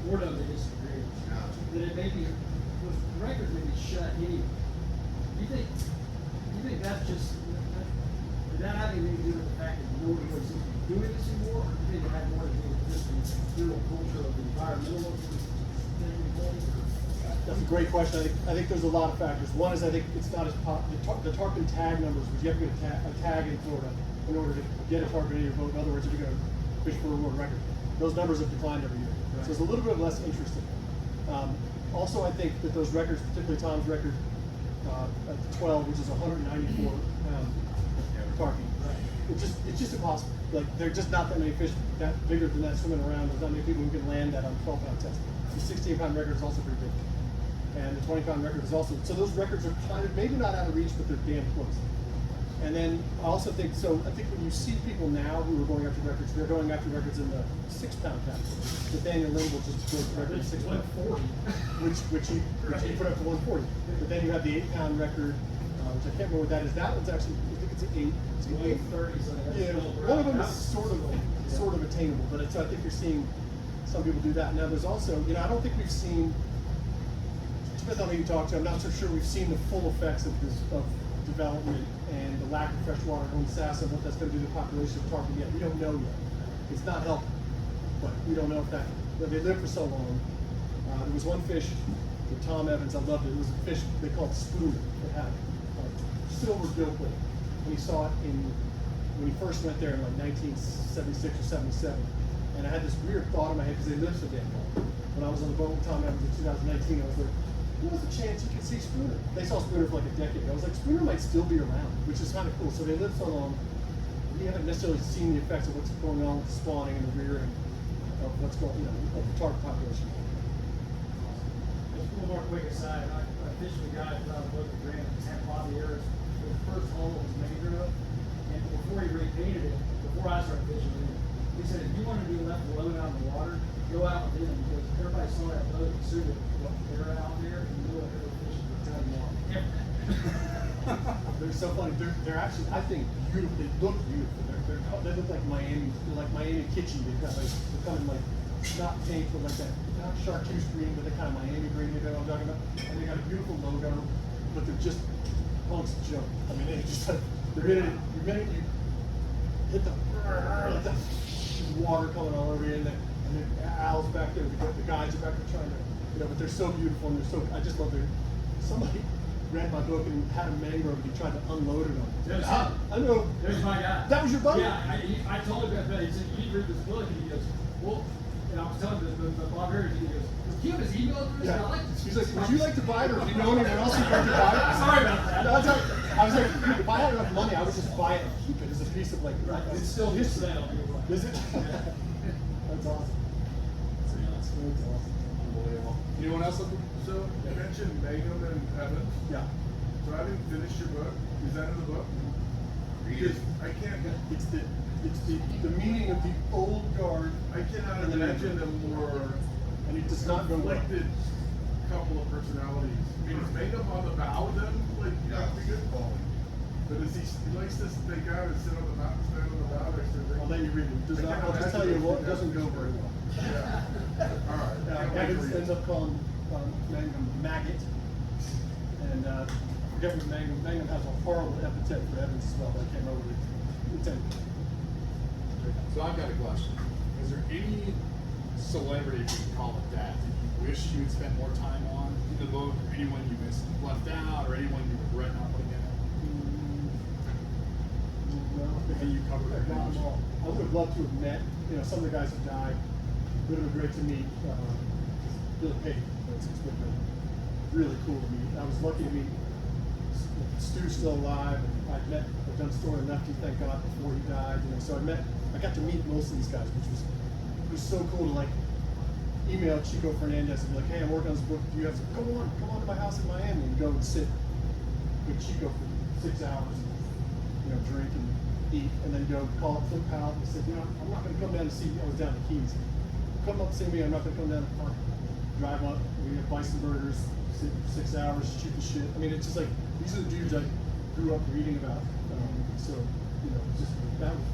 Speaker 4: more of a disagree. That it may be the record may be shut anyway. Do you think that's just did that have anything to do with the fact that nobody was doing this anymore, or do you think it had more to do with just the general culture of the environmentalism?
Speaker 5: That's a great question. I think there's a lot of factors. One is I think it's not as the tarpon tag numbers, which you have to get a tag in Florida in order to get a tarpon in your boat. In other words, if you're going to fish for a world record, those numbers have declined every year. Right. So it's a little bit less interesting. Also, I think that those records, particularly Tom's record at the 12, which is 194 tarpon, it's just impossible. Like there are just not that many fish that bigger than that swimming around. There's not many people who can land that on 12-pound test. The 16-pound record is also pretty big. And the 20-pound record is also, so those records are kind of, maybe not out of reach, but they're damn close. And then I also think, I think when you see people now who are going after records, they're going after records in the 6-pound category. Nathaniel Lynn will just broke the record 6-pound. 140. Which he put up to 140. But then you have the 8-pound record, which I can't remember what that is. That one's actually, I think it's an 8. It's an
Speaker 4: 830, so that's
Speaker 5: yeah, one of them is sort of attainable, but I think you're seeing some people do that. Now there's also, I don't think we've seen, depends on who you talk to, I'm not so sure we've seen the full effects of development and the lack of freshwater on Sass and what that's going to do to the population of tarpon yet. We don't know yet. It's not helping, but we don't know if that, they live for so long. There was one fish with Tom Evans, I loved it. It was a fish they called spooner that had silver gill plate. And he saw it when he first went there in like 1976 or 77. And I had this weird thought in my head because they live so damn long. When I was on the boat with Tom Evans in 2019, I was like, what was the chance you could see Spooner? They saw Spooner for like a decade. I was like, Spooner might still be around, which is kind of cool. So they live so long. We haven't necessarily seen the effects of what's going on with the spawning and the rearing of what's going, of the tarpon population.
Speaker 4: Just one more quick aside. I fished with a guy who I was looking at San Javier's. The first hole was mangrove, and before he repainted it, before I started fishing it, he said, if you want to be left alone out in the water, go out with him, because everybody saw that boat and assumed that they're out there and you know what they're fishing for 10 long.
Speaker 5: They're so funny. They're actually, I think, beautiful. They look beautiful. They look like Miami. They're like Miami kitchen. They're kind of like not pink, but like that, not chartreuse green, but they're kind of Miami green. You know what I'm talking about? And they got a beautiful logo, but they're just punks of junk. I mean, they just the minute you hit the water coming all over you, and the owls back there, the guys are back there trying to you know, but they're so beautiful and they're so. I just love their. Somebody read my book and had a mangrove and he tried to unload it on me.
Speaker 4: There's
Speaker 5: I know.
Speaker 4: There's my guy.
Speaker 5: That was your buddy?
Speaker 4: Yeah, I told him that. He said, you need to read this book. And he goes, well, and I was telling him the librarian, he goes, do you have his email address?
Speaker 5: Yeah.
Speaker 4: And I like this.
Speaker 5: He's like, would you like to buy it, or if you know anyone else who'd like to buy it?
Speaker 4: Sorry about that.
Speaker 5: No, it's like, I was like, dude, if I had enough money, I would just buy it and keep it as a piece of like.
Speaker 4: It's still his sale.
Speaker 5: Is it? That's awesome. That's awesome.
Speaker 2: Unbelievable. Anyone else looking?
Speaker 6: So you mentioned Mangum and Evans.
Speaker 5: Yeah.
Speaker 6: So I didn't finish your book. Is that in the book? Because I can't.
Speaker 5: It's the meaning of the old guard.
Speaker 6: I cannot imagine a more
Speaker 5: And it does not go well.
Speaker 6: conflicted couple of personalities. I mean, is Mangum on the bow then? Like, you have to be good falling. But is he likes to stay out and sit on the bow, stand on the bow next to the
Speaker 5: I'll let you read it. Does not, I'll just tell you what doesn't go very well.
Speaker 6: Yeah. All right.
Speaker 5: Evans ends up calling Mangum maggot. And I forget what Mangum has a horrible epithet for Evans as well, but I can't remember what it's in.
Speaker 2: So I've got a question. Is there any celebrity, if you can call it that you wish you had spent more time on in the book, or anyone you missed left out, or anyone you regret not putting in?
Speaker 5: And you covered it. Not them all. I would have loved to have met, some of the guys who died. Would have been great to meet Billy Payton, for instance. Would have been really cool to meet. I was lucky to meet Stu's still alive. I'd done Story Lefty, thank God, before he died. So I got to meet most of these guys, which was so cool to email Chico Fernandez and be like, hey, I'm working on this book. Do you have come on to my house in Miami and go and sit with Chico for 6 hours and drink and eat, and then go call up Flip Powell and said, I'm not going to come down to see you. I was down in the Keys. Come up and see me. I'm not going to come down to the park. Drive up. We have bison burgers. Sit for 6 hours. Shoot the shit. I mean, it's just like these are the dudes I grew up reading about. So just that was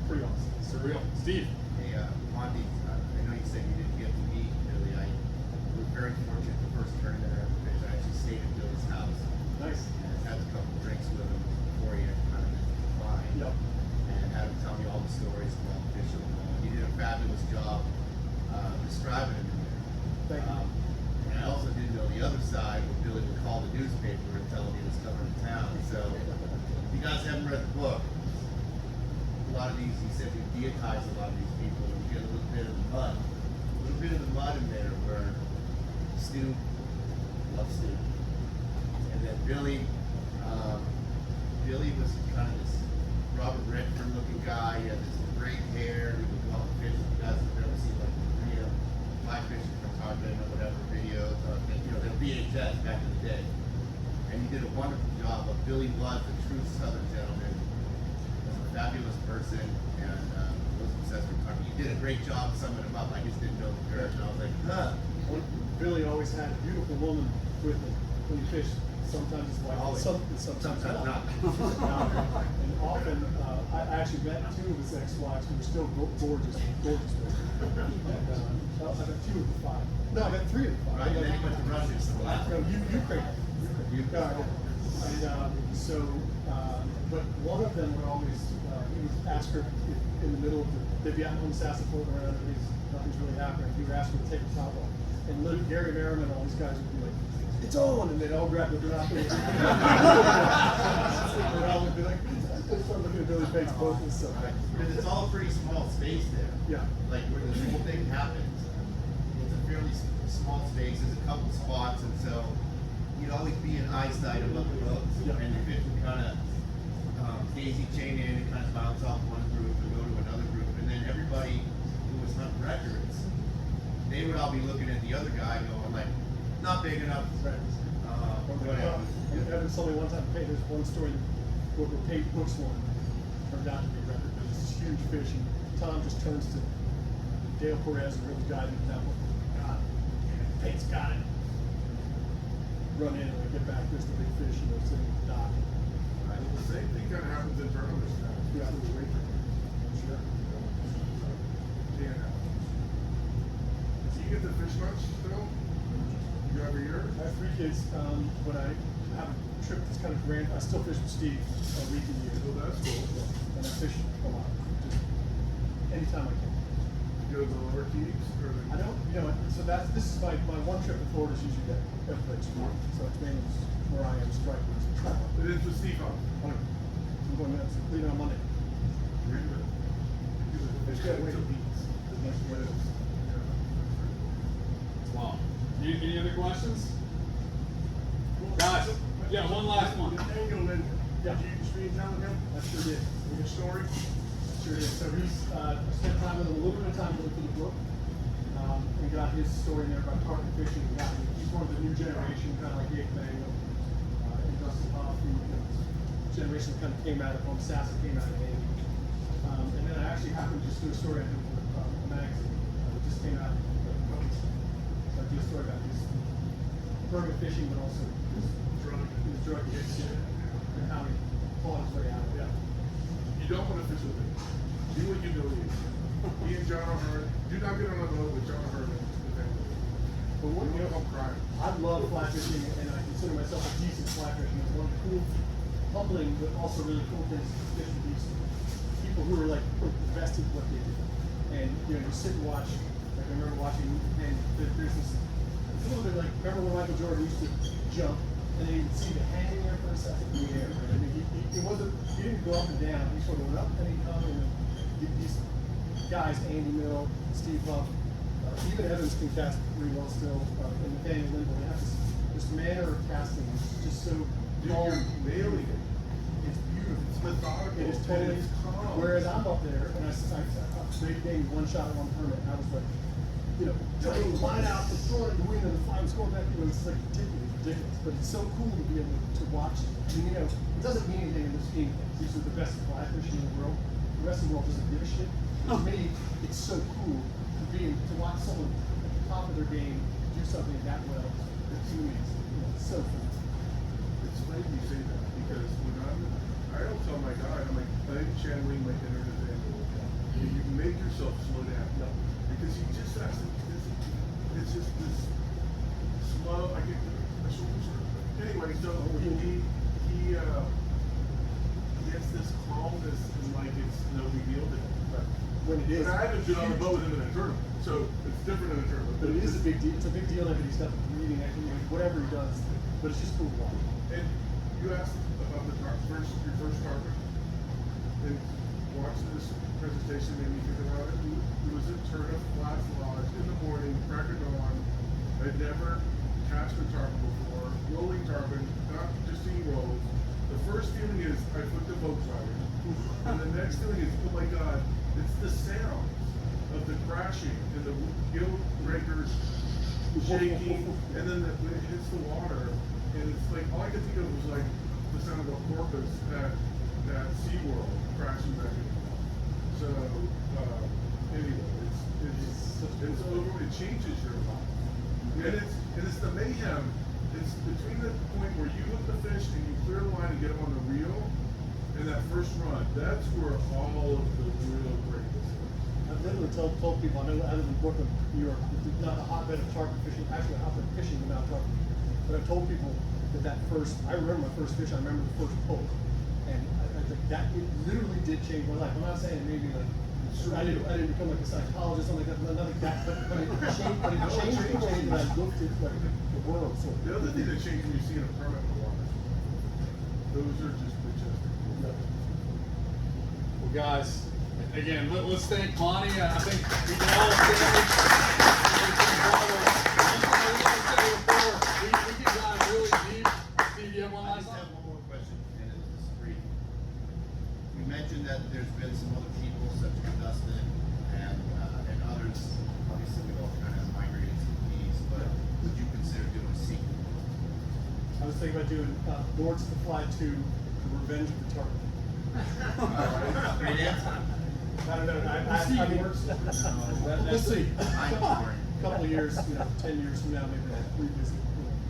Speaker 5: pretty awesome.
Speaker 2: Surreal. Steve.
Speaker 7: Hey, Monte, I know you said you didn't get to meet Billy. I was very fortunate the first tournament I ever fished. I actually stayed at Billy's house.
Speaker 5: Nice.
Speaker 7: And had a couple drinks with him before he had kind of declined.
Speaker 5: Yep.
Speaker 7: And had him tell me all the stories about fishing. He did a fabulous job describing him in there.
Speaker 5: Thank you.
Speaker 7: And I also didn't know the other side where Billy would call the newspaper and tell him he was coming to town. So if you guys haven't read the book, a lot of these, he said he deitized a lot of these people, and you get a little bit of the mud. A little bit of the mud in there where Stu loves Stu. And then Billy was kind of this Robert Redford looking guy. He had this great hair. He would go out and fish. You guys have ever seen fly fishing from Tarpon or whatever videos, the VHS back in the day. And he did a wonderful job. But Billy was a true Southern gentleman. Fabulous person, and was obsessed with Tarpon. You did a great job summing him up. I just didn't know the dirt, and I was like, huh.
Speaker 5: Billy always had a beautiful woman with him when he fished. Sometimes his wife,
Speaker 7: Always.
Speaker 5: sometimes not.
Speaker 7: Not.
Speaker 5: And often, I actually met two of his ex-wives who were still gorgeous. And, I've got 2 of the 5. No, I got 3 of the 5.
Speaker 7: Right, and then he went to Russia. So
Speaker 5: No, Ukraine. But one of them would always, he would ask her if in the middle of they'd be out on Sassafras or whatever, nothing's really happening. He would ask her to take the top off. And Gary Merriman and all these guys would be like, it's on! And they'd all grab the binoculars. They'd all would be like, they'd start looking at Billy Payton's boat and stuff.
Speaker 7: Because it's all a pretty small space there.
Speaker 5: Yeah.
Speaker 7: Like where this whole thing happens, it's a fairly small space. There's a couple spots, and so you'd always be in eyesight of other boats,
Speaker 5: Yeah.
Speaker 7: and the fish would kind of daisy chain in and kind of bounce off one group and go to another group, and then everybody who was hunting records, they would all be looking at the other guy going like, not big enough.
Speaker 5: Right.
Speaker 7: Whatever.
Speaker 5: Evan told me one time, hey, there's one story where Payton hooks one, turned out to be a record. There's this huge fish, and Tom just turns to Dale Perez and really guided him down. God, Payton's got it. Run in and we get back, there's the big fish, and they're sitting at the dock.
Speaker 6: The same thing kind of happens in tournaments now.
Speaker 5: Yeah.
Speaker 6: Sure. Yeah. Do you get to fish much still? You every year?
Speaker 5: I have 3 kids, but I have a trip that's kind of grand. I still fish with Steve a week a year.
Speaker 6: Oh, that's cool.
Speaker 5: And I fish a lot, just anytime I can.
Speaker 6: You go to the lower keys? Or the,
Speaker 5: I don't, so this is my one trip to Florida is usually that Beverage. So it's mainly where I am striking is travel.
Speaker 6: It is with Steve on.
Speaker 5: I'm going to leave on Monday.
Speaker 6: Really? It's
Speaker 5: Yeah,
Speaker 6: good.
Speaker 5: wait.
Speaker 6: It's a beats. The next one is.
Speaker 2: Wow. Any other questions? Guys, yeah, one last one.
Speaker 6: Nathaniel Linden.
Speaker 5: Yeah.
Speaker 6: Did you spend time with him?
Speaker 5: I sure did.
Speaker 6: In your story?
Speaker 5: Sure is. So he's I spent time with him, a little bit of time with the book. And got his story there about tarpon fishing. He's one of the new generation, kind of like Jake Mango, and Dustin Hoff, generation that kind of came out of Sassa, came out of Navy. And then I actually happened to just do a story I did for a magazine. It just came out. So I did a story about his permit fishing, but also his drug addiction and how he fought his way out of it.
Speaker 6: You don't want to fish with him. Do what you know he is. He and John O'Hearn. Do not get on a boat with John O'Hearn and Nathaniel.
Speaker 5: But what,
Speaker 6: You know I'm crying.
Speaker 5: I love fly fishing, and I consider myself a decent fly fishing. It's one of the cool, humbling, but also really cool things to fish with these people who are like invested in what they do. And you sit and watch. Like I remember watching, and there's this. It's a little bit like remember when Michael Jordan used to jump, and then you would see the hanging there for a second in the air. Right? I mean, he wasn't. He didn't go up and down. He sort of went up and he come and these guys, Andy Mill, Steve Huff, even Evans can cast pretty well still, and Nathaniel Linden. They have this manner of casting is just so calm.
Speaker 6: You're nailing it.
Speaker 5: It's beautiful.
Speaker 6: It's methodical.
Speaker 5: It is totally.
Speaker 6: It's calm.
Speaker 5: Whereas I'm up there and they gave me one shot, one permit, and I was like, trying to line out, the throwing it in the wind, and the fly was going back. It's like ridiculous, but it's so cool to be able to watch. I mean, it doesn't mean anything in this scheme. These are the best fly fishing in the world. The rest of the world doesn't give a shit. For me, it's so cool to watch someone at the top of their game do something that well. It's so cool.
Speaker 6: It's funny you say that because when I don't tell my guy, I'm like, I think Chadwick might enter the angle. You make yourself slow down.
Speaker 5: No.
Speaker 6: Because he just has to, it's just this slow, I get my shoulders hurt. Anyway, so he has this calmness and like it's no big deal to him.
Speaker 5: When it is.
Speaker 6: But I haven't been on the boat with him in a tournament, so it's different in a tournament.
Speaker 5: But it is a big deal. It's a big deal that he's got the breathing, whatever he does. But it's just cool to watch.
Speaker 6: And you asked about your first tarpon, and watching this presentation made me think about it. It was at Turner Flats Lodge in the morning, crack of dawn. I'd never cast a tarpon before, rolling tarpon, not just seeing rolls. The first feeling is I flipped a Volkswagen, and the next feeling is, oh my God, it's the sound of the crashing and the gill breakers shaking, and then when it hits the water, and it's like all I could think of was like the sound of a porpoise at SeaWorld crashing back in. So anyway, it's over. It changes your life, and it's the mayhem. It's between the point where you hook the fish and you clear the line and get them on the reel, and that first run. That's where all of the real greatness is.
Speaker 5: I've literally told people, I live in Brooklyn, New York, it's not a hotbed of tarpon fishing, actually a hotbed of fishing without tarpon. But I've told people I remember my first fish, I remember the first poke. And I think that it literally did change my life. I'm not saying maybe like, I didn't become like a psychologist, something like that, nothing like that, but it changed the way that I looked at like the world. So
Speaker 6: The other thing that changed when you see in a permit in the water, those are just majestic.
Speaker 2: Well, guys, again, let's thank Monte. I think we can all we can dive really deep. Steve, you have one
Speaker 7: I
Speaker 2: last
Speaker 7: just have
Speaker 2: one?
Speaker 7: one more question, and it's brief. You mentioned that there's been some other people, such as Dustin and others. Obviously, we all kind of migrated to the East, but would you consider doing a sequel?
Speaker 5: I was thinking about doing Lords of the Fly 2, The Revenge of the Tarpon.
Speaker 7: Great answer.
Speaker 5: I don't know. I mean, we'll see. A couple of years, 10 years from now, maybe I'll revisit.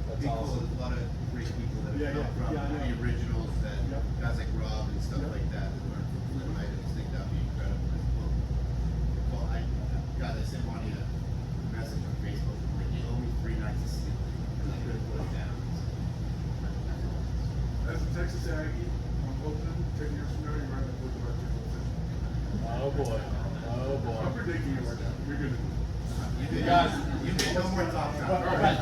Speaker 7: That's awesome. There's a lot of great people that
Speaker 5: Yeah,
Speaker 7: have come
Speaker 5: yeah, I
Speaker 7: from
Speaker 5: know.
Speaker 7: the originals, that guys like Rob and stuff
Speaker 5: Yep.
Speaker 7: like that learn from Flynn. I just think that'd be incredible. Well, I sent Monty a message on Facebook. I'm like, you owe me 3 nights of sleep. And I couldn't put it down.
Speaker 6: As a Texas Aggie, I'm hoping 10 years from now you're right at the
Speaker 2: Oh boy. Oh boy.
Speaker 6: I'm predicting you right now. You're gonna.
Speaker 7: You
Speaker 2: guys-
Speaker 7: did no more talk
Speaker 2: All
Speaker 7: time.
Speaker 2: right.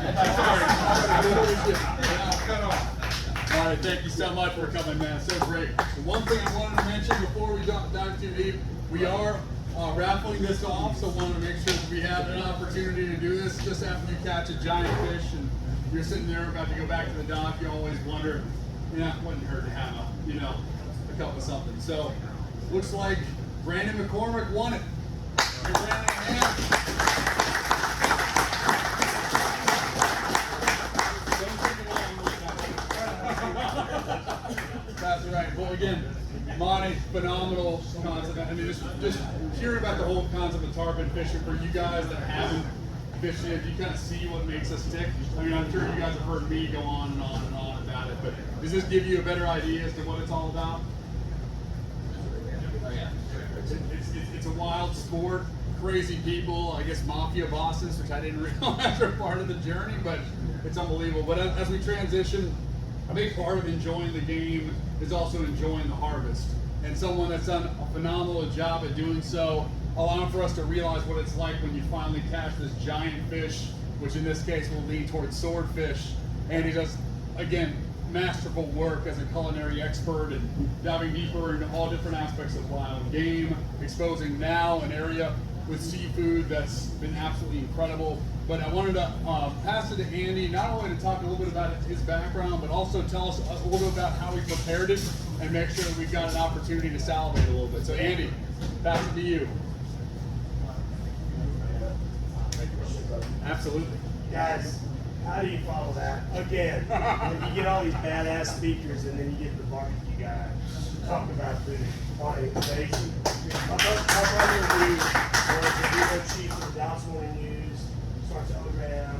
Speaker 2: Cut off. All right, thank you so much for coming, man. So great. The one thing I wanted to mention before we dive too deep, we are raffling this off, so wanted to make sure that we have an opportunity to do this just after you catch a giant fish and you're sitting there about to go back to the dock. You always wonder, it wouldn't hurt to have a cup of something. So looks like Brandon McCormick won it. Give Brandon a hand. That's right. Well, again, Monte, phenomenal concept. I mean, just hearing about the whole concept of tarpon fishing for you guys that haven't fished it, you kind of see what makes us tick. I mean, I'm sure you guys have heard me go on and on and on about it, but does this give you a better idea as to what it's all about? It's a wild sport, crazy people, I guess mafia bosses, which I didn't realize are part of the journey, but it's unbelievable. But as we transition, a big part of enjoying the game is also enjoying the harvest. And someone that's done a phenomenal job at doing so, allowing for us to realize what it's like when you finally catch this giant fish, which in this case will lean towards swordfish. And he does, again, masterful work as a culinary expert and diving deeper into all different aspects of wild game, exposing now an area with seafood that's been absolutely incredible. But I wanted to pass it to Andy, not only to talk a little bit about his background, but also tell us a little bit about how he prepared it and make sure that we've got an opportunity to salivate a little bit. So Andy, pass it to you. Absolutely.
Speaker 8: Guys, how do you follow that? Again, you get all these badass speakers and then you get the barbecue guy talking about food. Funny, amazing. My brother who was the bureau chief for the Dallas Morning News, starts Ogram,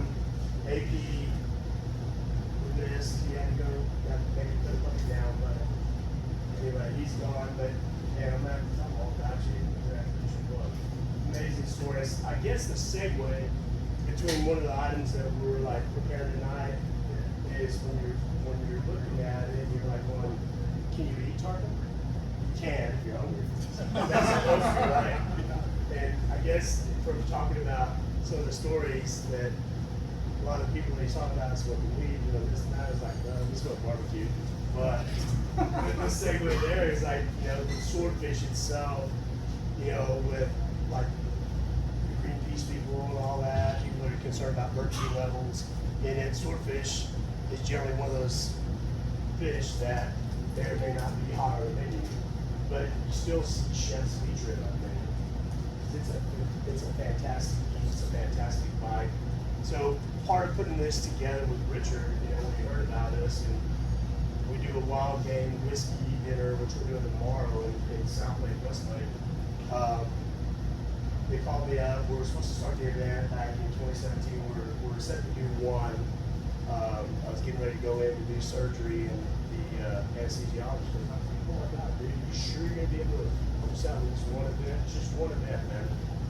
Speaker 8: AP, with this, he had to go, maybe put a bunch down, but anyway, he's gone, but yeah, I'm all about you. Amazing stories. I guess the segue between one of the items that we were like preparing tonight is when you're looking at it, you're like going, can you eat tarpon? You can if you're hungry. That's supposed to be right. And I guess from talking about some of the stories that a lot of people when you talk about smoking weed, this and that is like, no, we smoke barbecue. But the segue there is like, the swordfish itself, with like Greenpeace people and all that, people that are concerned about mercury levels. And then swordfish is generally one of those fish that may or may not be higher than they need. But you still see chefs feature it on menu. It's a fantastic piece, it's a fantastic bite. So part of putting this together with Richard, when he heard about us, and we do a wild game whiskey dinner, which we're doing tomorrow in South Lake, West Lake. They called me up. We were supposed to start the event back in 2017. We were set to do one. I was getting ready to go in to do surgery, and the anesthesiologist was like, "Oh my God, dude, you sure you're gonna be able to host out with this one event? It's just one event, man."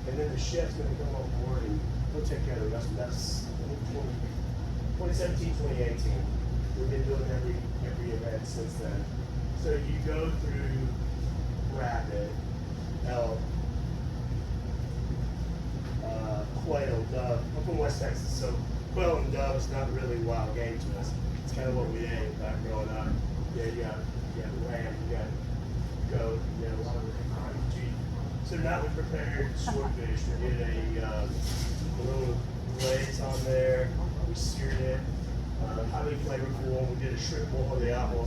Speaker 8: And then the chef's gonna come on board and he'll take care of the rest. And that's 2017, 2018. We've been doing every event since then. So you go through rabbit, elk, quail, dove. I'm from West Texas, so quail and dove is not really wild game to us. It's kind of what we ate back growing up. Yeah, you got lamb, you got goat, you got a lot of sheep. So now we prepared swordfish. We did a little glaze on there. We seared it, highly flavorful. We did a shrimp mojo de ajo.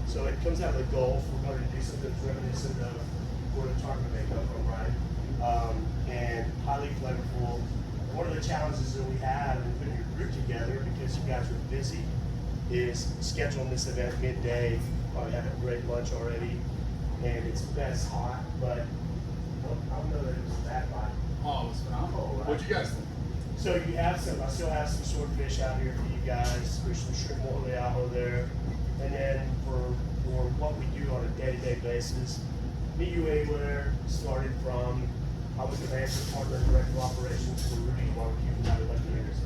Speaker 8: So it comes out of the Gulf. We're going to do something reminiscent of where the tarpon may come from, right? And highly flavorful. One of the challenges that we have in putting your group together, because you guys are busy, is scheduling this event midday. Probably have a great lunch already, and it's best hot, but I don't know that it was that hot.
Speaker 2: Oh, it was phenomenal. What'd you guys think?
Speaker 8: So you have I still have some swordfish out here for you guys. There's some shrimp mojo de ajo there. And then for what we do on a day-to-day basis, Meet You Anywhere started from, I was the managing partner and director of operations for Rudy's Barbecue for about 11 years.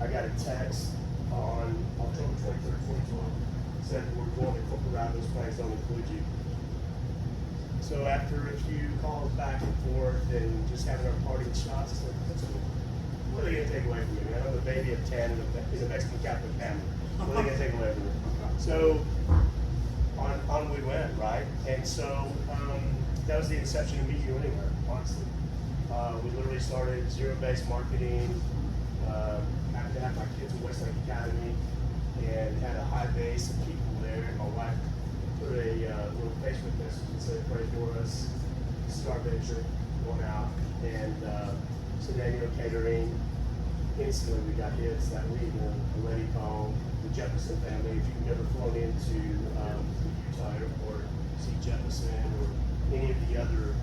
Speaker 8: I got a text on October 23rd, 2012, said we're going to corporate route, those plans don't include you. So after a few calls back and forth and just having our parting shots, it's like, what are they gonna take away from me, man? I'm a baby of 10 in a Mexican Catholic family. What are they gonna take away from me? So on we went, right? And so that was the inception of Meet You Anywhere, honestly. We literally started zero-based marketing. Happened to have my kids at Westlake Academy and had a high base of people there. And my wife put a little Facebook message and said, "Pray for us. This is our venture going out." And so Daniel Catering, instantly we got hits that week. A lady called the Jefferson family. If you've never flown into the Utah airport, see Jefferson or any of the other,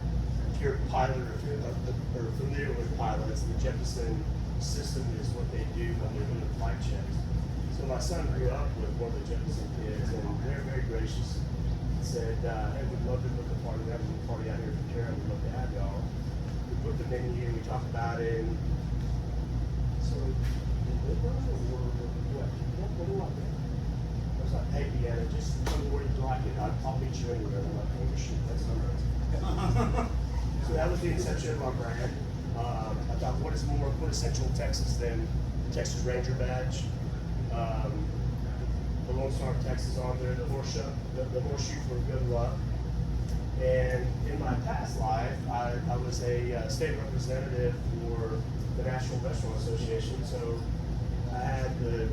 Speaker 8: if you're a pilot or if you're familiar with pilots, the Jefferson system is what they do when they're doing the flight checks. So my son grew up with one of the Jefferson kids, and they're very gracious. Said, "Hey, we'd love to book a party. We're having a party out here for Karen. We'd love to have y'all." We booked the menu. We talked about it. And so, what do you want? I was like, "Hey, Deanna, just tell me where you like it. I'll meet you anywhere." I'm like, "Oh shoot, that's not." So that was the inception of our brand. I thought, what is more quintessential Texas than the Texas Ranger badge? The Lone Star of Texas on there, the horseshoe for good luck. And in my past life, I was a state representative for the National Restaurant Association. So I had the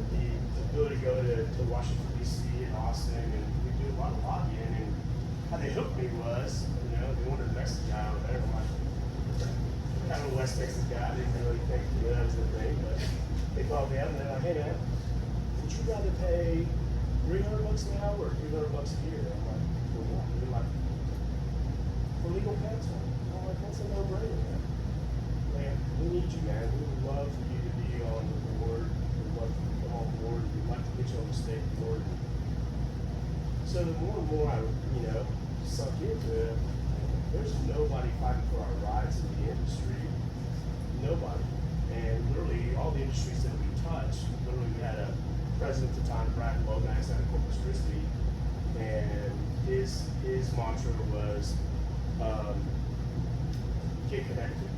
Speaker 8: ability to go to Washington, D.C. and Austin, and we do a lot of lobbying. And how they hooked me was, they wanted a Mexican guy over there. I'm like, kind of a West Texas guy. I didn't really think that was the thing, but they called me up and they're like, "Hey man, would you rather pay $300 an hour or $300 a year?" I'm like, "For what?" They're like, "For legal counsel." I'm like, "That's a no-brainer, man. Man, we need you, man. We would love for you to be on the board. We'd love for you to come on board. We'd like to get you on the state board." So the more and more I, sunk into it, there's nobody fighting for our rights in the industry. Nobody. And literally all the industries that we touch, literally we had a president at the time, Brad Lomax, out of Corpus Christi, and his mantra was get connected.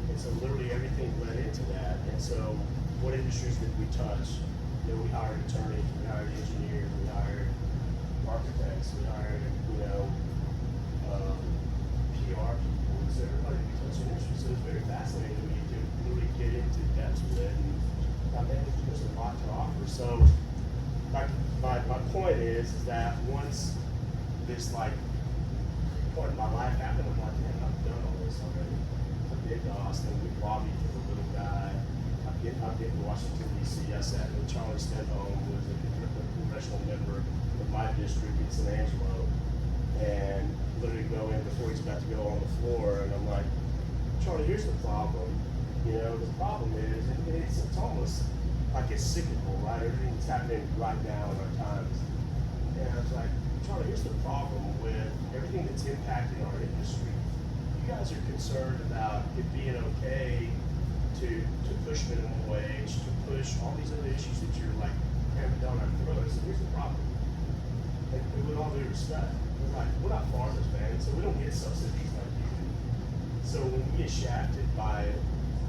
Speaker 8: And so literally everything led into that. And so what industries did we touch? We hired attorneys, we hired engineers, we hired architects, we hired, PR people. So everybody we touched an industry. So it's very fascinating to me to really get into depth with it. And I think there's a lot to offer. So my point is that once this point in my life happened, I'm like, man, I've done all this already. I've been to Austin, we've lobbied for the little guy. I've been to Washington, D.C. I sat with Charlie Stenholm, who was a congressional member of my district in San Angelo, and literally go in before he's about to go on the floor, and I'm like, "Charlie, here's the problem. The problem is, it's almost like it's cyclical, right? Everything's happening right now in our times." And I was like, "Charlie, here's the problem with everything that's impacting our industry. You guys are concerned about it being okay to push minimum wage, to push all these other issues that you're cramming down our throats. And here's the problem. And with all due respect, we're not farmers, man, so we don't get subsidies like you do. So when we get shafted by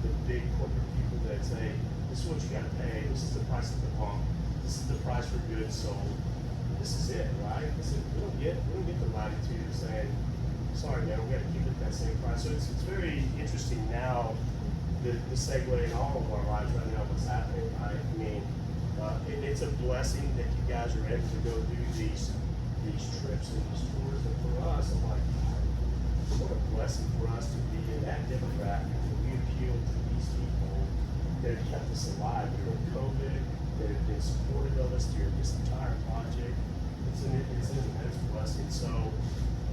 Speaker 8: the big corporate people that say, this is what you gotta pay, this is the price of the pump, this is the price for goods sold, this is it, right? We don't get the latitude of saying, sorry man, we gotta keep it that same price. So it's very interesting now, the segue in all of our lives right now, what's happening, right? I mean, it's a blessing that you guys are able to go do these trips and these tours, and for us, I'm like, what a blessing for us to be in that demographic, that we appeal to these people that have kept us alive during COVID, that have been supportive of us during this entire project. It's an immense blessing. So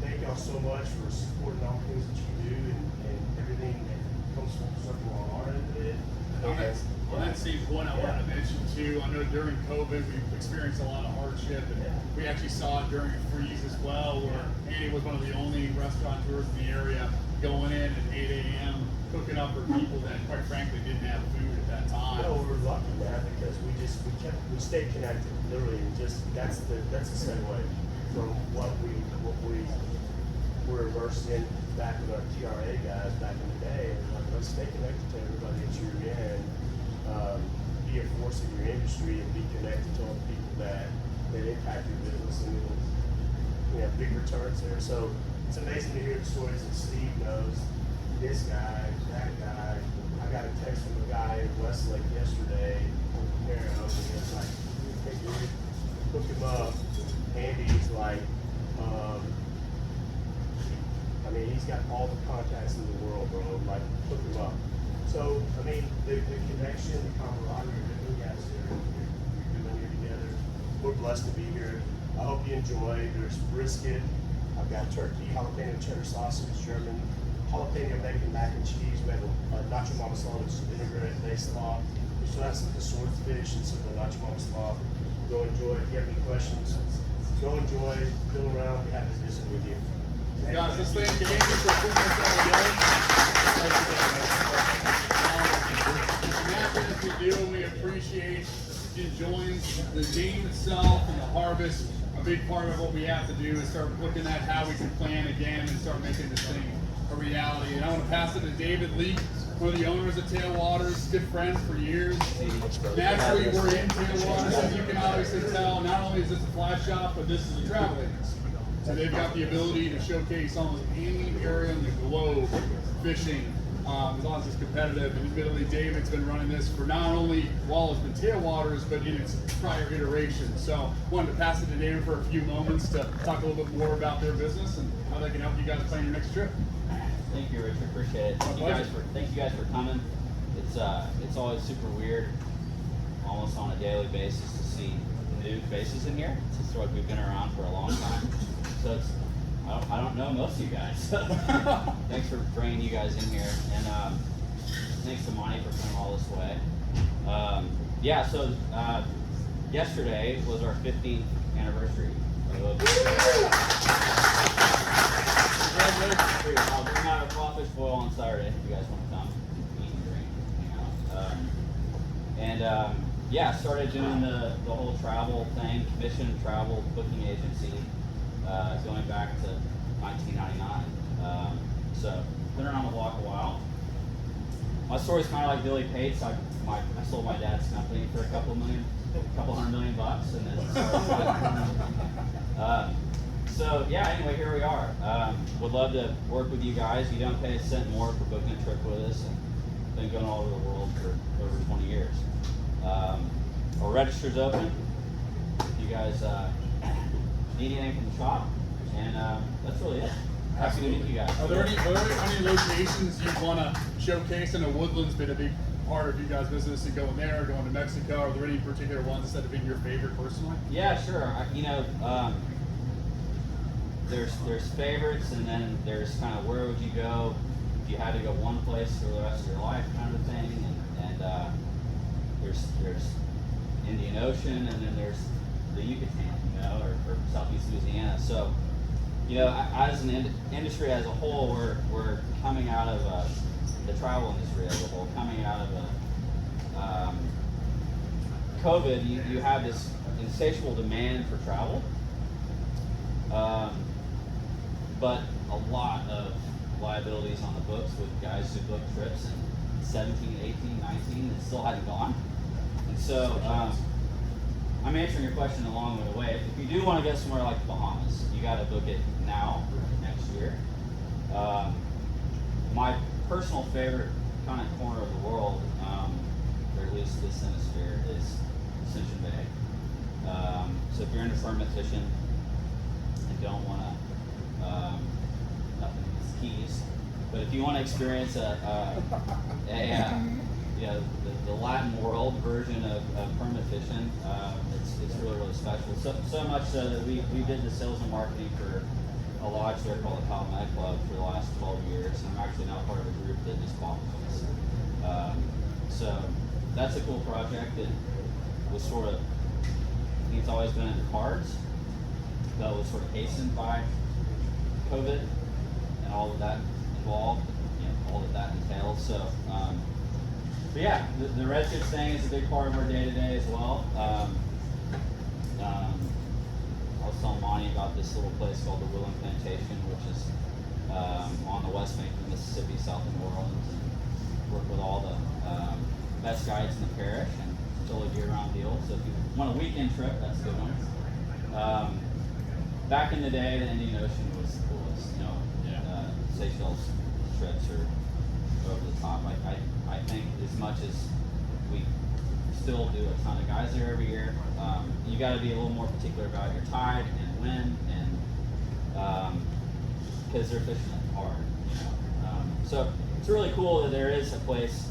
Speaker 8: thank y'all so much for supporting all the things that you do and everything that comes from circle on our end of it.
Speaker 2: On that same point, I wanted to mention too, I know during COVID we experienced a lot of hardship, and we actually saw it during a freeze as well, where Andy was one of the only restaurateurs in the area going in at 8 a.m. cooking up for people that quite frankly didn't have food at that time.
Speaker 8: No, we're lucky, man, because we stayed connected, literally, and just that's the segue from what we we're immersed in back with our TRA guys back in the day, and like, let's stay connected to everybody that you're in, be a force in your industry, and be connected to all the people that impact your business, and you know, big returns there. So it's amazing to hear the stories that Steve knows, this guy, that guy. I got a text from a guy in Westlake yesterday, and he was like, hey dude, hook him up. Andy's like, I mean, he's got all the contacts in the world, bro. Like, hook him up. So, I mean, the connection, the camaraderie that we guys are doing here together. We're blessed to be here. I hope you enjoy. There's brisket. I've got turkey, jalapeno cheddar sausage, German, jalapeno bacon mac and cheese. We have a nacho mama slaw, which is vinaigrette based slaw. We still have some of the swordfish and some of the nacho mama slaw. Go enjoy. If you have any questions, go enjoy. Fill around. Be happy to visit with you.
Speaker 2: Guys, let's thank Andy for putting this all together. That's what we do. We appreciate enjoying the game itself and the harvest. A big part of what we have to do is start looking at how we can plan again and start making this thing a reality. And I want to pass it to David Lee, one of the owners of Tailwaters, good friends for years. Naturally, we're in Tailwaters, as you can obviously tell. Not only is this a fly shop, but this is a travel agency. So they've got the ability to showcase almost any area in the globe fishing, as long as it's competitive. And admittedly, David's been running this for not only while it's been Tailwaters, but in its prior iterations. So wanted to pass it to David for a few moments to talk a little bit more about their business and how they can help you guys plan your next trip.
Speaker 9: Thank you, Richard. Appreciate it. Thank you guys for coming. It's always super weird, almost on a daily basis, to see new faces in here. It's like we've been around for a long time. So I don't know most of you guys. So thanks for bringing you guys in here, and thanks to Monte for coming all this way. So yesterday was our 15th anniversary. I'll bring out a crawfish boil on Saturday if you guys want to come eat and drink and hang out. Started doing the whole travel thing, commission travel booking agency. Going back to 1999. So, been around the block a while. My story's kind of like Billy Pate's. I sold my dad's company for a couple $100 million bucks, and then anyway, here we are. Would love to work with you guys. You don't pay a cent more for booking a trip with us, and been going all over the world for over 20 years. Our register's open. If you guys need anything from the shop, and that's really it. Happy to meet you guys.
Speaker 2: Are there any locations you want to showcase? I know Woodland's been a big part of you guys' business, and going there, going to Mexico. Are there any particular ones that have been your favorite personally?
Speaker 9: Yeah, sure. There's favorites, and then there's kind of where would you go if you had to go one place for the rest of your life, kind of thing. And there's Indian Ocean, and then there's the Yucatan, or Southeast Louisiana. So, as an industry as a whole, we're coming out of the travel industry as a whole, coming out of COVID. You have this insatiable demand for travel, but a lot of liabilities on the books with guys who book trips in 17, 18, 19 that still hadn't gone. And so, I'm answering your question along the way. If you do want to go somewhere like the Bahamas, you got to book it now for next year. My personal favorite kind of corner of the world, or at least this hemisphere, is Ascension Bay. So if you're into permit fishing and don't want to, nothing against keys, but if you want to experience the Latin world version of permit fishing, it's really, really special. So much so that we did the sales and marketing for a lodge there called the Tailwaters Club for the last 12 years. And I'm actually now part of a group that just bought us. So that's a cool project that was sort of, I think it's always been in the cards, but was sort of hastened by COVID and all of that involved, all that entails. So, but yeah, the redshift thing is a big part of our day-to-day as well. I was telling Monte about this little place called the William Plantation, which is on the west bank of Mississippi, south of New Orleans, and work with all the best guides in the parish, and still a year-round deal. So if you want a weekend trip, that's a good one. Back in the day, the Indian Ocean was the coolest. You know, Seychelles trips are over the top. I think as much as we still do a ton of guys there every year, you got to be a little more particular about your tide and wind, and because they're fishing it hard. You know? So it's really cool that there is a place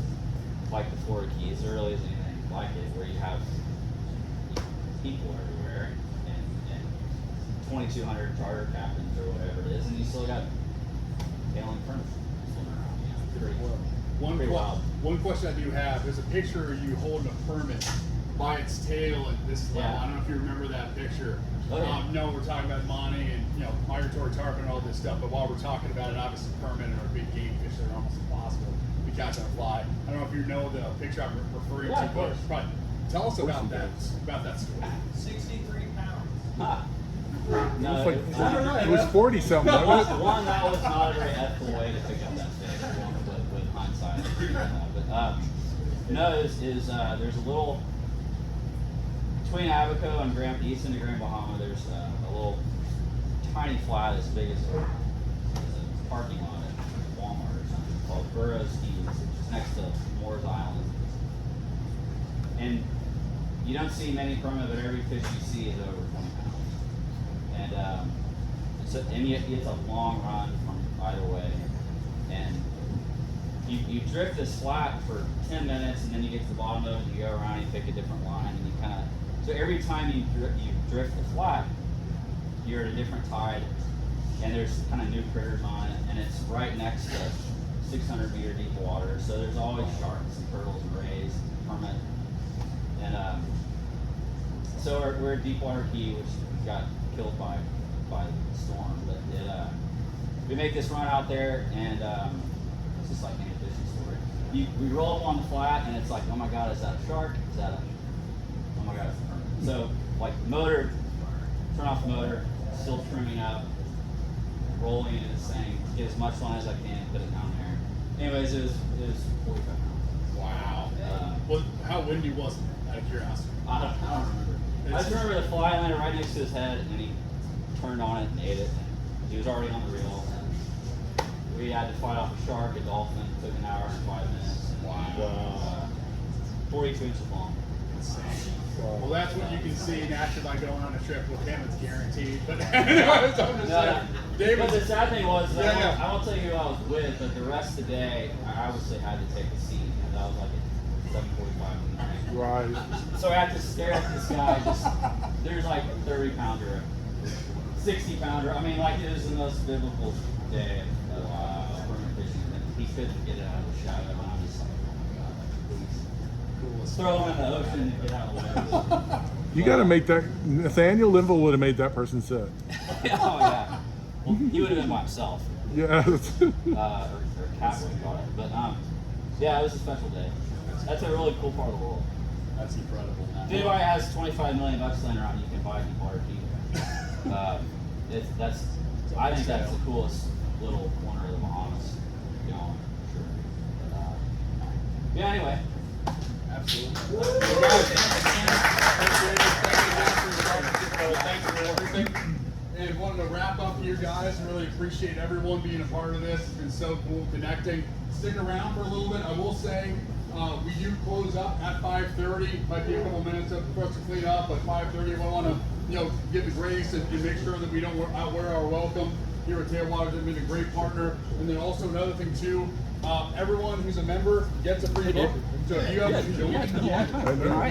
Speaker 9: like the Florida Keys. There really isn't anything like it, where you have people everywhere and 2,200 charter captains or whatever it is, and you still got tailing permits swimming around. You know, pretty wild.
Speaker 2: One question I do have, there's a picture of you holding a permit by its tail at this level.
Speaker 9: Yeah.
Speaker 2: I don't know if you remember that picture.
Speaker 9: Oh, yeah.
Speaker 2: No, we're talking about Monte and migratory tarpon and all this stuff, but while we're talking about it, obviously permit or big game fish that are almost impossible to catch on a fly. I don't know if you know the picture I'm referring
Speaker 9: Yeah,
Speaker 2: to,
Speaker 9: of course.
Speaker 2: but tell us about that story.
Speaker 3: 63 pounds.
Speaker 9: Huh. No,
Speaker 1: It was 40 something.
Speaker 9: one, that was not a very ethical way to pick up that fish, with hindsight. But no, there's a little between Abaco and east into Grand Bahama. There's a little tiny flat as big as a parking lot at Walmart or something called Burroughs Keys, which is next to Moore's Island. And you don't see many permit, but every fish you see is over 20 pounds. And it's a long run from either way. And you drift this flat for 10 minutes, and then you get to the bottom of it, and you go around, and you pick a different line, and you kind of. So every time you drift the flat, you're at a different tide, and there's kind of new critters on it, and it's right next to 600 meter deep water. So there's always sharks and turtles and rays, permit, and so we're at Deepwater Key, which got killed by the storm, but we make this run out there, and it's just like any fishing story. We roll up on the flat, and it's like, oh my god, is that a shark? Oh my god, it's a permit. So like motor, turn off the motor, still trimming up, rolling into this thing, get as much line as I can, put it down there. Anyways, it was 45 pounds.
Speaker 2: Wow. Well, how windy was it, out of curiosity?
Speaker 9: I don't remember. I just remember the fly landed right next to his head, and he turned on it and ate it. He was already on the reel. And we had to fight off a shark, a dolphin. It took an hour and 5 minutes.
Speaker 2: Wow.
Speaker 9: 42 inches long.
Speaker 2: Well, that's what you can see naturally by going on a trip with him. It's guaranteed. But anyways, I'm just saying.
Speaker 9: But the sad thing was,
Speaker 2: Yeah.
Speaker 9: I won't tell you who I was with, but the rest of the day, I obviously had to take a seat, and that was like at 7:45 in the morning.
Speaker 1: Right.
Speaker 9: So I had to stare at this guy. There's like a 30-pounder, 60-pounder. I mean, like it was the most biblical day of permit fishing. And he couldn't get it out of the shadow, and I'm just like, oh my god, please throw him in the ocean and get out of the way.
Speaker 1: You got to make that. Nathaniel Linville would have made that person sad.
Speaker 9: Oh yeah. Well, he would have been by himself.
Speaker 1: Yeah.
Speaker 9: Or Chadwick got it. But yeah, it was a special day. That's a really cool part of the world.
Speaker 2: That's incredible.
Speaker 9: If anybody has 25 million bucks laying around, you can buy Deepwater Key. I think that's the coolest little corner of the Bahamas. You know, for sure. But, yeah. Anyway.
Speaker 2: Absolutely. Well, guys, thanks for everything. And wanted to wrap up here, guys. Really appreciate everyone being a part of this. It's been so cool connecting. Stick around for a little bit. I will say we do close up at 5:30. Might be a couple minutes for us to clean up, but 5:30. I want to, give the grace and make sure that we don't outwear our welcome here at Tailwaters. They've been a great partner. And then also another thing too. Everyone who's a member gets a free book. So if you have, you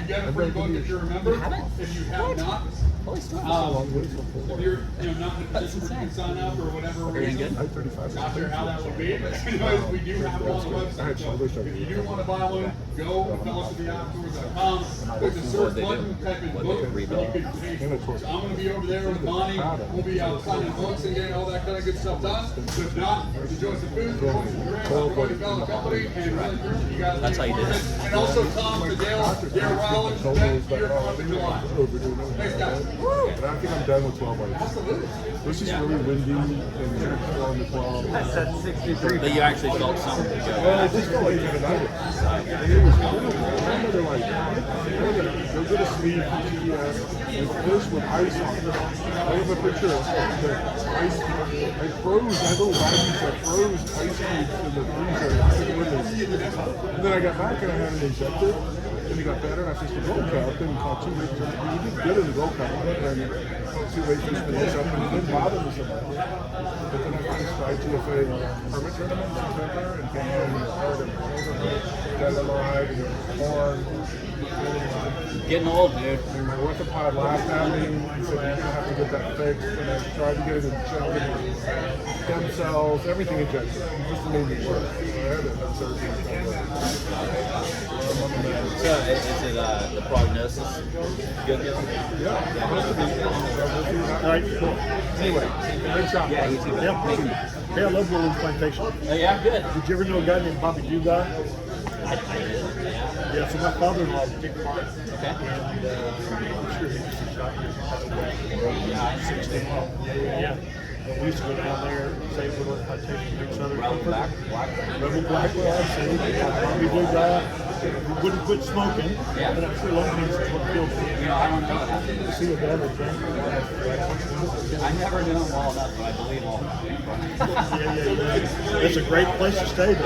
Speaker 2: get a free book if you're a member. If you have not, if you're not in a position where you can sign up or whatever reason, not sure how that would be. But anyways, we do have it on the website. So if you do want to buy one, go to fellowshiptheafterwards.com. There's a search button, type in book, and you can pay for it. So I'm going to be over there with Monte. We'll be out signing books and getting all that kind of good stuff done. But if not, enjoy some food, enjoy some drinks, everybody fellow company, and really appreciate you guys being part of it. And also Tom, Fidel, Darren Rollins, Beth, here on the July. Thanks, guys.
Speaker 6: But I think I'm done with 12 weights. It was just really windy and on the 12.
Speaker 10: I said 63.
Speaker 9: But you actually felt something to go.
Speaker 6: Well, it just felt like an nugget. And it was they're like, go get a sleeve for TDS and fish with ice on it. I have a picture of the ice. I froze, I had little baggies that froze ice cubes in the freezer. And then I got back and I had it injected. And it got better, and I fished the Gold Cup and caught 2 weight fish. You did good in the Gold Cup, and 2 weight fish finished up, and it didn't bother me so much. But then I finished the IGFA permit tournament in September, and came home and started got alive and corn.
Speaker 9: Getting old, dude.
Speaker 6: And my orthopod laughed at me and said, you're going to have to get that fixed. And I tried to get it injected, stem cells, everything injected. It just made me worse. So I had to have surgery.
Speaker 9: So is it the prognosis good?
Speaker 6: Yeah. All right, cool. Anyway, great shot.
Speaker 9: Yeah, you too.
Speaker 10: Yeah, thank you. Hey, I love William Plantation.
Speaker 9: Oh, yeah, good.
Speaker 10: Did you ever know a guy named Bobby Dugai?
Speaker 9: I did. Yeah.
Speaker 10: Yeah, so my father-in-law was a big farmer.
Speaker 9: Okay.
Speaker 10: And I'm sure he used to shot here. 16. Yeah. And we used to go down there and say William Plantation drinks other
Speaker 9: Rebel
Speaker 10: comfort.
Speaker 9: Black.
Speaker 10: Rebel Blackwell, absolutely. Bobby Dugai. We wouldn't quit smoking.
Speaker 9: Yeah.
Speaker 10: And I'm sure lung cancer is what killed him.
Speaker 9: You know, I don't know that.
Speaker 10: You see what Beverage drank?
Speaker 9: I never knew him well enough, but I believe all.
Speaker 10: Yeah. It's a great place to stay, though.